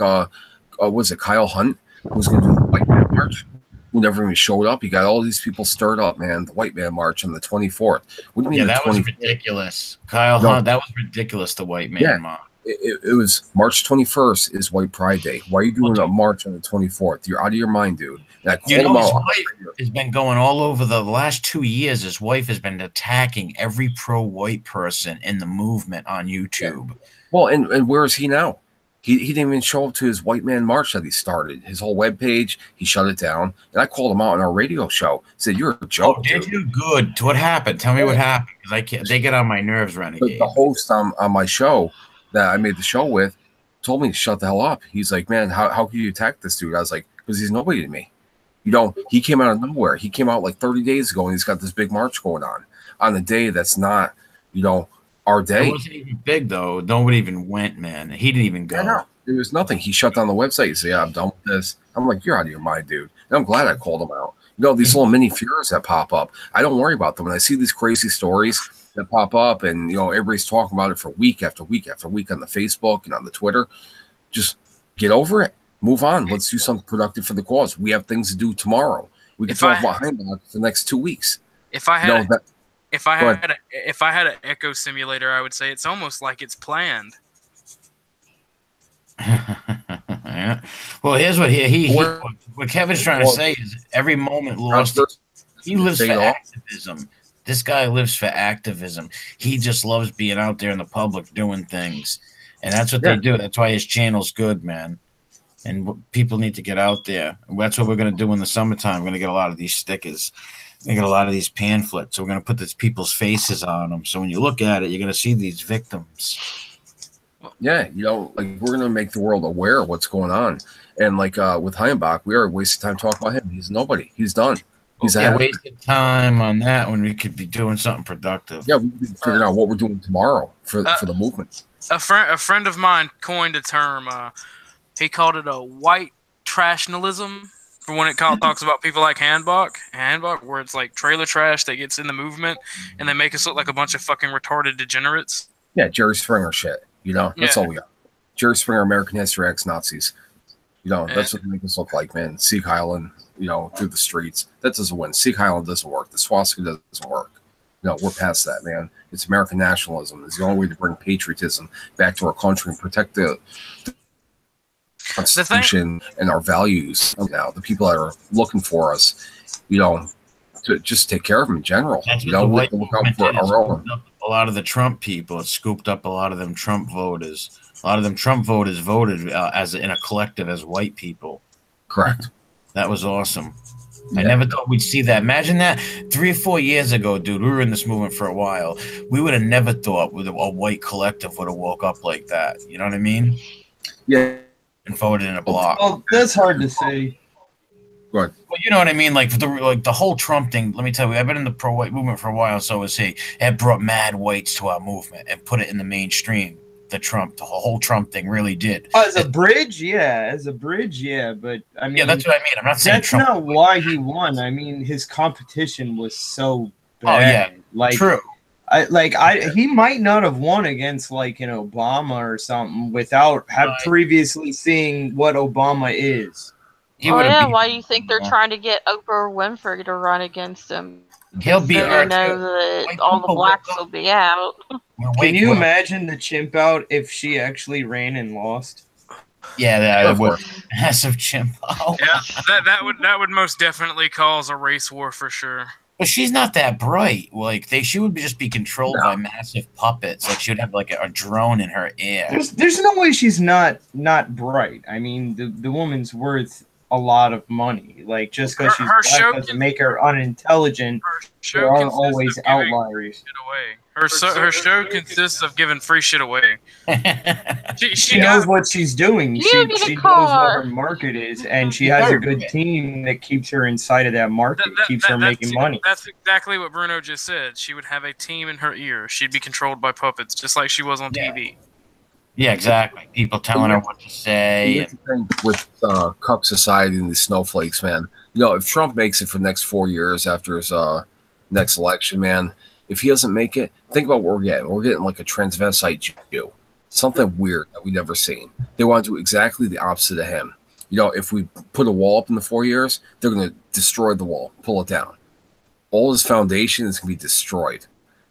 was it Kyle Hunt who's going to do the White Man March? Who never even showed up. He got all these people stirred up, man. The White Man March on the 24th. What do you mean? Yeah, that was ridiculous. Kyle Hunt, that was ridiculous. The White Man March. It was March 21st is White Pride Day. Why are you doing a march on the 24th? You're out of your mind, dude. And his wife has been going all over the last 2 years. His wife has been attacking every pro-white person in the movement on YouTube. Yeah. Well, and where is he now? He didn't even show up to his White Man March that he started. His whole webpage, he shut it down. And I called him out on our radio show. Said, "You're a joke." Oh, did you? Good. What happened? Tell me what happened. Because they get on my nerves, Renegade. The host on my show that I made the show with told me to shut the hell up. He's like, "Man, how can you attack this dude?" I was like, "Because he's nobody to me." You know, he came out of nowhere. He came out like 30 days ago, and he's got this big march going on a day that's not, you know, our day. It wasn't even big, though. Nobody even went, man. He didn't even go. I know. There was nothing. He shut down the website. He said, "Yeah, I'm done with this." I'm like, "You're out of your mind, dude." And I'm glad I called him out. You know, these little mini Fuhrers that pop up, I don't worry about them. When I see these crazy stories that pop up and, you know, everybody's talking about it for week after week after week on the Facebook and on the Twitter, just get over it. Move on. Let's do something productive for the cause. We have things to do tomorrow. We can talk about Heimbach for the next 2 weeks. If I had an echo simulator, I would say it's almost like it's planned. Yeah. Well, here's what Kevin's trying to say is every moment lost. He lives for activism. This guy lives for activism. He just loves being out there in the public doing things, and that's what they do. That's why his channel's good, man. And people need to get out there. That's what we're going to do in the summertime. We're going to get a lot of these stickers. We're going to get a lot of these pamphlets. So we're going to put these people's faces on them. So when you look at it, you're going to see these victims. Yeah, you know, like we're going to make the world aware of what's going on. And like with Heimbach, we are wasting time talking about him. He's nobody. He's done. He's wasted time on that when we could be doing something productive. Yeah, we could be figuring out what we're doing tomorrow for the movement. A friend of mine coined a term. He called it a white trashnationalism for when it talks about people like Heimbach, where it's like trailer trash that gets in the movement and they make us look like a bunch of fucking retarded degenerates. Yeah, Jerry Springer shit. You know, that's all we got. Jerry Springer, American History X Nazis. You know, that's what makes us look like, man. Sikh Island, you know, through the streets. That doesn't win. Sikh Island doesn't work. The swastika doesn't work. No, we're past that, man. It's American nationalism. It's the only way to bring patriotism back to our country and protect the Constitution and our values. Now, the people that are looking for us, you know, to just take care of them in general. That's You what know, the we white have to look out for movement did. It our own. scooped up a lot of the Trump people. It scooped up a lot of them Trump voters. A lot of them Trump voters voted as in a collective as white people. Correct. That was awesome. Yeah. I never thought we'd see that. Imagine that 3 or 4 years ago, dude. We were in this movement for a while. We would have never thought with a white collective would have woke up like that. You know what I mean? Yeah. And voted in a block. Well, that's hard to say. Good. Well, you know what I mean? Like the whole Trump thing. Let me tell you, I've been in the pro-white movement for a while. So was he. It brought mad whites to our movement and put it in the mainstream. The whole Trump thing really did. As a bridge, yeah. But I mean, Yeah, that's what I mean. I'm not saying that's Trump. not why he won. I mean, his competition was so bad. Oh yeah, like true. He might not have won against like an Obama or something without previously seeing what Obama is. Why do you think they're trying to get Oprah Winfrey to run against him? He'll be. They know that all the blacks will be out. Can you imagine the chimp out if she actually ran and lost? Yeah, that would massive chimp out. Yeah, that would most definitely cause a race war for sure. But she's not that bright. Like she would just be controlled by massive puppets. Like she would have like a drone in her ear. There's no way she's not bright. I mean, the woman's worth a lot of money. Like just because she's black doesn't make her unintelligent. There are always outliers. Her show consists of giving free shit away. She knows what she's doing. She knows what her market is, and she has a good team that keeps her inside of that market, keeps her making money. That's exactly what Bruno just said. She would have a team in her ear. She'd be controlled by puppets, just like she was on TV. Yeah, exactly. People telling her what to say. With Cuck Society and the snowflakes, man. You know, if Trump makes it for the next 4 years after his next election, man, if he doesn't make it, think about what we're getting. We're getting like a transvestite Jew. Something weird that we've never seen. They want to do exactly the opposite of him. You know, if we put a wall up in the 4 years, they're going to destroy the wall, pull it down. All his foundation is going to be destroyed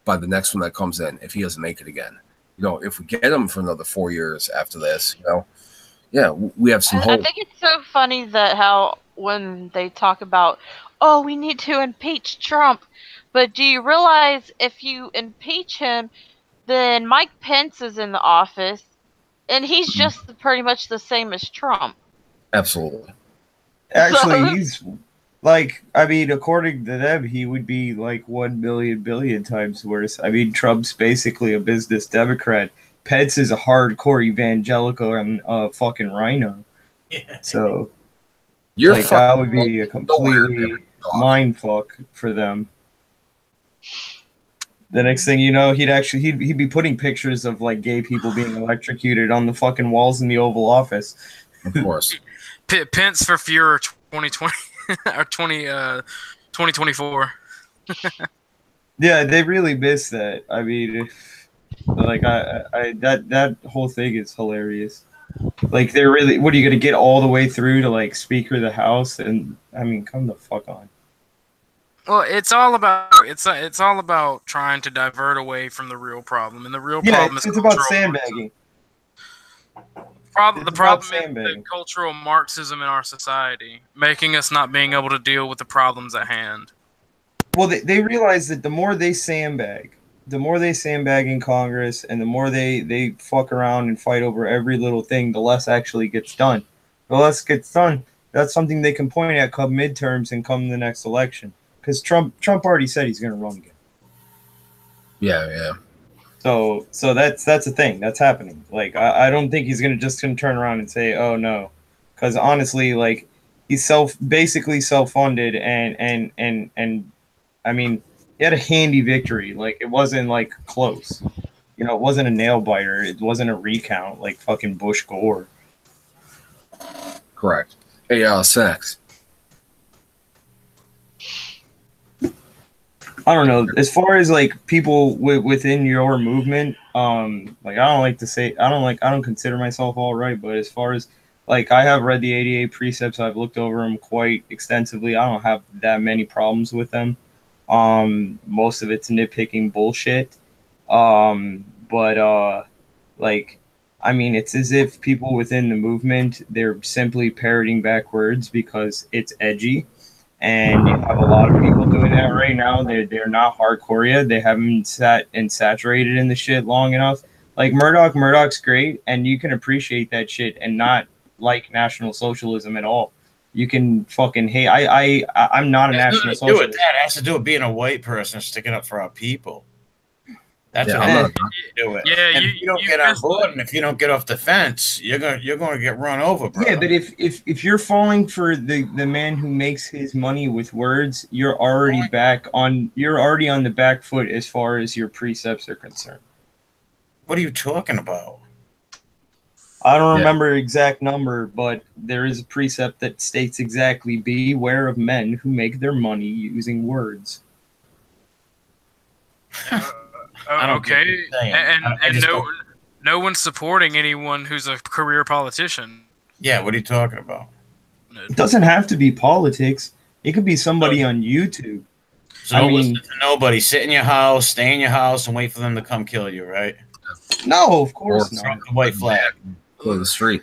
by the next one that comes in if he doesn't make it again. You know, if we get him for another 4 years after this, you know, yeah, we have some hope. I think it's so funny that how when they talk about, oh, we need to impeach Trump, but do you realize if you impeach him, then Mike Pence is in the office, and he's just pretty much the same as Trump. Absolutely. Actually, he's like, I mean, according to them, he would be like 1 billion times worse. I mean, Trump's basically a business Democrat. Pence is a hardcore evangelical and fucking rhino. Yeah. So, that would be a completely mind fuck for them. The next thing you know, he'd be putting pictures of like gay people being electrocuted on the fucking walls in the Oval Office. Of course. Pence for Fuhrer 2020 or 2024. Yeah, they really missed that. I mean, like that whole thing is hilarious. Like they're really, what are you gonna get all the way through to like Speaker of the House? And I mean, come the fuck on. Well, it's all about trying to divert away from the real problem, and the real problem is about sandbagging. The problem is the cultural Marxism in our society, making us not being able to deal with the problems at hand. Well, they realize that the more they sandbag in Congress, and the more they fuck around and fight over every little thing, the less actually gets done. The less gets done, that's something they can point at come midterms and come the next election. Because Trump already said he's going to run again. Yeah. So that's a thing that's happening. Like I don't think he's gonna turn around and say, oh no, because honestly, like he's basically self-funded and I mean he had a handy victory. Like it wasn't like close. You know, it wasn't a nail biter. It wasn't a recount like fucking Bush Gore. Correct. Hey, sex. I don't know. As far as like people within your movement, like I don't consider myself all right, but as far as like I have read the 88 precepts. I've looked over them quite extensively. I don't have that many problems with them. Most of it's nitpicking bullshit. But like, I mean, it's as if people within the movement, they're simply parroting back words because it's edgy. And you have a lot of people doing that right now. They're not hardcore yet. They haven't sat and saturated in the shit long enough. Like Murdoch's great, and you can appreciate that shit and not like National Socialism at all. You can fucking hate. I'm not a National Socialist. Socialist. That has to do with being a white person sticking up for our people. That's what I'm I'm do it. Yeah, and if you don't get on board, and if you don't get off the fence, you're gonna get run over, bro. Yeah, but if you're falling for the man who makes his money with words, you're already on the back foot as far as your precepts are concerned. What are you talking about? I don't remember exact number, but there is a precept that states exactly, beware of men who make their money using words. Okay, and no one's supporting anyone who's a career politician. Yeah, what are you talking about? It doesn't have to be politics. It could be somebody on YouTube. So don't listen to nobody. Sit in your house, stay in your house, and wait for them to come kill you, right? No, of course not. Drop the white flag. Go to the street.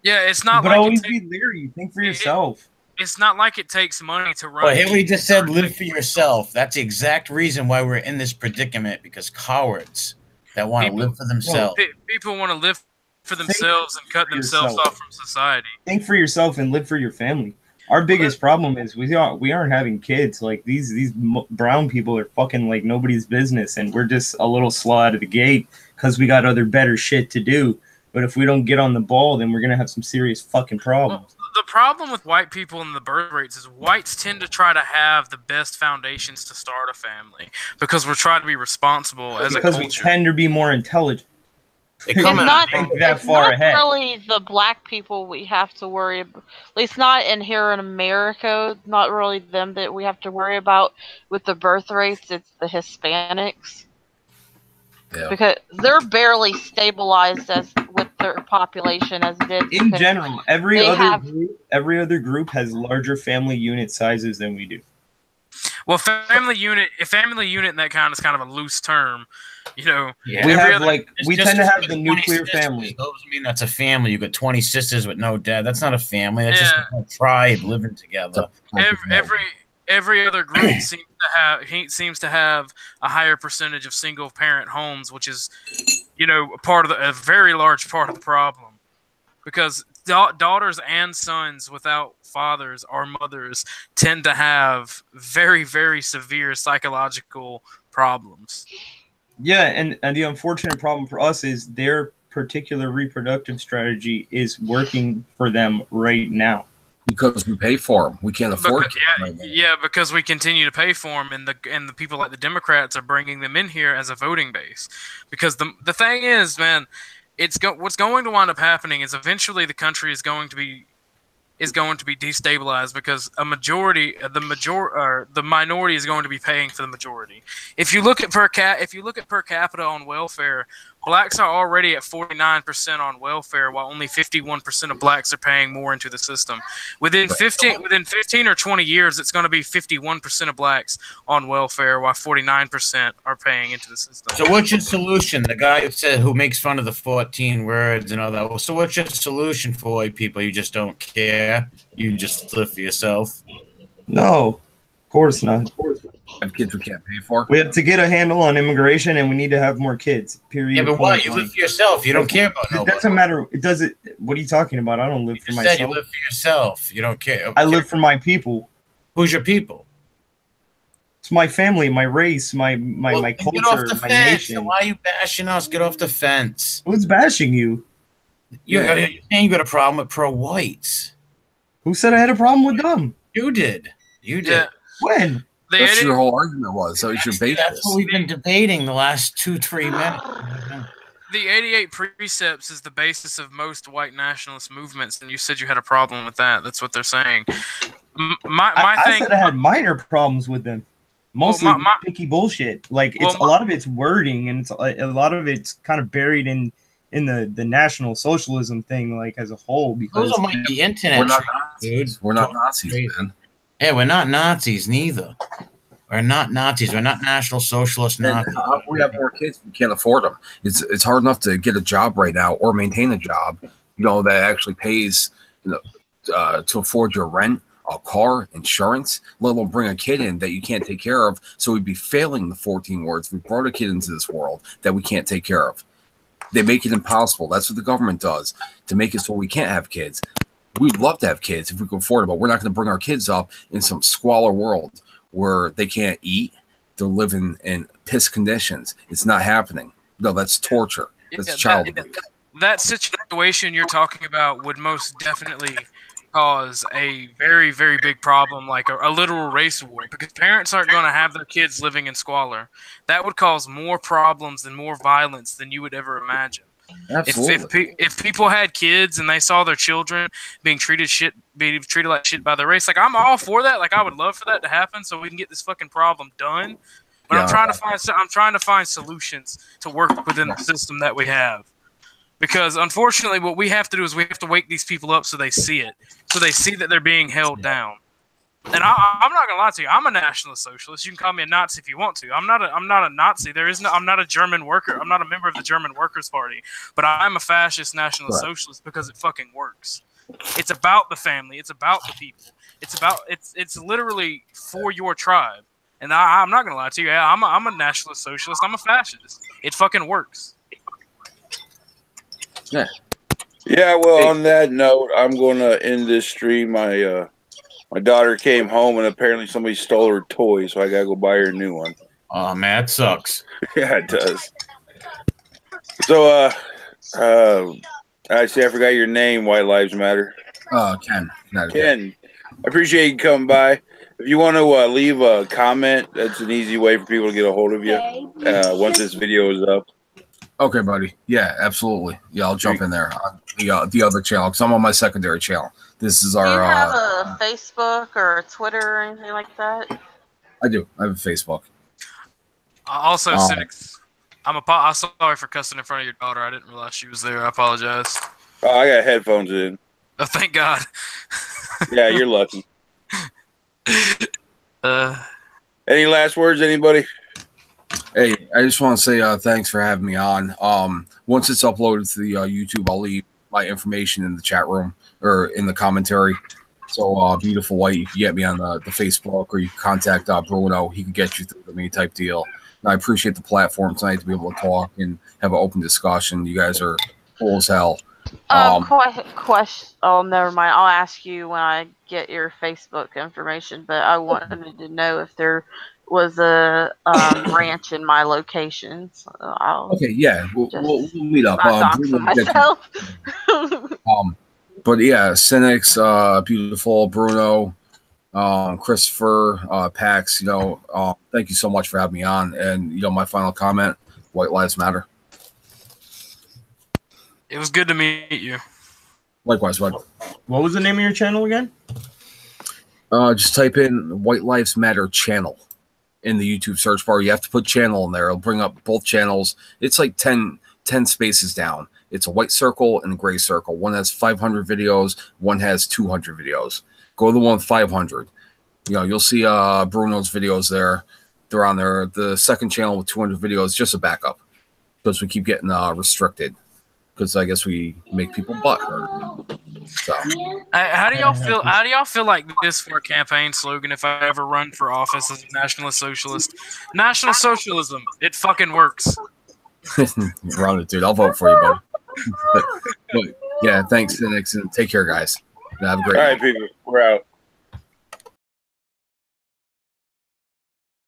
Yeah, it's not. But like always be leery. Think for yourself. It's not like it takes money to run. Well, here we just said live for yourself. That's the exact reason why we're in this predicament, because cowards that want to live for themselves. People want to live for themselves and cut themselves off from society. Think for yourself and live for your family. Our biggest problem is we aren't having kids. Like these brown people are fucking like nobody's business, and we're just a little slow out of the gate because we got other better shit to do. But if we don't get on the ball, then we're gonna have some serious fucking problems. Well, the problem with white people and the birth rates is whites tend to try to have the best foundations to start a family because we're trying to be responsible as a culture. Because we tend to be more intelligent. It's not really the black people we have to worry about. At least not in here in America. Not really them that we have to worry about with the birth rates. It's the Hispanics. Yeah. Because they're barely stabilized as with their population as it is. In general, every other group has larger family unit sizes than we do. Well, family unit in that kind is kind of a loose term, you know. Yeah. We tend to have the nuclear family. Those mean that's a family. You got 20 sisters with no dad. That's not a family. That's just a tribe living together. Every other group seems to have a higher percentage of single parent homes, which is, you know, a very large part of the problem, because daughters and sons without fathers or mothers tend to have very, very severe psychological problems. Yeah, and the unfortunate problem for us is their particular reproductive strategy is working for them right now. Because we pay for them, we can't afford it. Yeah, because we continue to pay for them, and the people like the Democrats are bringing them in here as a voting base. Because the thing is, man, what's going to wind up happening is eventually the country is going to be destabilized because the minority is going to be paying for the majority. If you look at per capita on welfare, blacks are already at 49% on welfare, while only 51% of blacks are paying more into the system. Within 15 or 20 years, it's going to be 51% of blacks on welfare, while 49% are paying into the system. So what's your solution? The guy who makes fun of the 14 words and all that. Well, so what's your solution for white people? You just don't care? You just live for yourself? No, of course not. Have kids we can't pay for. We have to get a handle on immigration, and we need to have more kids. Period. Yeah, but why? You live for yourself. You don't care about nobody. It doesn't matter. It doesn't. What are you talking about? I don't live for myself. You live for yourself. You don't care. I live for my people. Who's your people? It's my family, my race, my culture, get off the my fence. nation. Why are you bashing us? Get off the fence. Who's bashing you? You're saying you got a problem with pro-whites. Who said I had a problem with them? You did. You did. Yeah. When? That's your whole argument was. That was your basis. That's what we've been debating the last 2-3 minutes. The 88 precepts is the basis of most white nationalist movements, and you said you had a problem with that. That's what they're saying. I said I had minor problems with them. Mostly picky bullshit. Like a lot of it's wording, and a lot of it's kind of buried in in the National Socialism thing, like as a whole, because Those might be internet. We're not dude. Nazis. We're not Nazis, man. Yeah, we're not Nazis neither. We're not Nazis. We're not National Socialist Nazis. We have more kids. We can't afford them. It's hard enough to get a job right now or maintain a job, that actually pays, to afford your rent, a car, insurance, let alone bring a kid in that you can't take care of. So we'd be failing the 14 words. We brought a kid into this world that we can't take care of. They make it impossible. That's what the government does to make it so we can't have kids. We'd love to have kids if we could afford it, but we're not going to bring our kids up in some squalor world where they can't eat. They're living in piss conditions. It's not happening. No, that's torture. That's child abuse. That situation you're talking about would most definitely cause a very, very big problem, like a literal race war, because parents aren't going to have their kids living in squalor. That would cause more problems and more violence than you would ever imagine. Absolutely. If people had kids and they saw their children being treated like shit by their race, like I'm all for that. Like I would love for that to happen so we can get this fucking problem done. But Yeah. I'm trying to find solutions to work within the system that we have. Because unfortunately, what we have to do is we have to wake these people up so they see it, so they see that they're being held down. And I'm not gonna lie to you. I'm a nationalist socialist. You can call me a Nazi if you want to. I'm not a Nazi. I'm not a German worker. I'm not a member of the German Workers' Party. But I'm a fascist nationalist socialist because it fucking works. It's about the family. It's about the people. It's literally for your tribe. And I'm not gonna lie to you. Yeah, I'm a nationalist socialist. I'm a fascist. It fucking works. Yeah. Yeah, well, on that note, I'm going to end this stream. My daughter came home, and apparently somebody stole her toy, so I got to go buy her a new one. Oh, man, it sucks. Yeah, it does. So, I forgot your name, White Lives Matter. Ken. Ken, I appreciate you coming by. If you want to leave a comment, that's an easy way for people to get a hold of you once this video is up. Okay, buddy. Yeah, absolutely. Yeah, I'll jump in there on the other channel because I'm on my secondary channel. This is our. Do you have a Facebook or a Twitter or anything like that? I do. I have a Facebook. Also, Cynics, I'm sorry for cussing in front of your daughter. I didn't realize she was there. I apologize. Oh, I got headphones in. Oh, thank God. Yeah, you're lucky. Any last words, anybody? Hey, I just want to say thanks for having me on. Once it's uploaded to the YouTube, I'll leave my information in the chat room or in the commentary. So, Beautiful White, you can get me on the Facebook, or you can contact Bruno. He can get you through to me type deal. And I appreciate the platform tonight to be able to talk and have an open discussion. You guys are cool as hell. Question. Oh, never mind. I'll ask you when I get your Facebook information. But I wanted to know if there was a ranch in my location. So okay, yeah, we'll meet up. Myself. But yeah, Cynics, Beautiful, Bruno, Christopher, Pax. Thank you so much for having me on. And my final comment: White Lives Matter. It was good to meet you. Likewise, bud. What was the name of your channel again? Just type in White Lives Matter channel in the YouTube search bar. You have to put channel in there. It'll bring up both channels. It's like 10 spaces down. It's a white circle and a gray circle. One has 500 videos. One has 200 videos. Go to the one with 500. You'll see Bruno's videos there. They're on there. The second channel with 200 videos, just a backup, because we keep getting restricted. Because I guess we make people butthurt. So, how do y'all feel? How do y'all feel like this for a campaign slogan? If I ever run for office as a nationalist socialist, National Socialism, it fucking works. Run it, dude. I'll vote for you, buddy. but yeah, thanks, Cynics, and take care, guys. Have a great All night. right, people. We're out.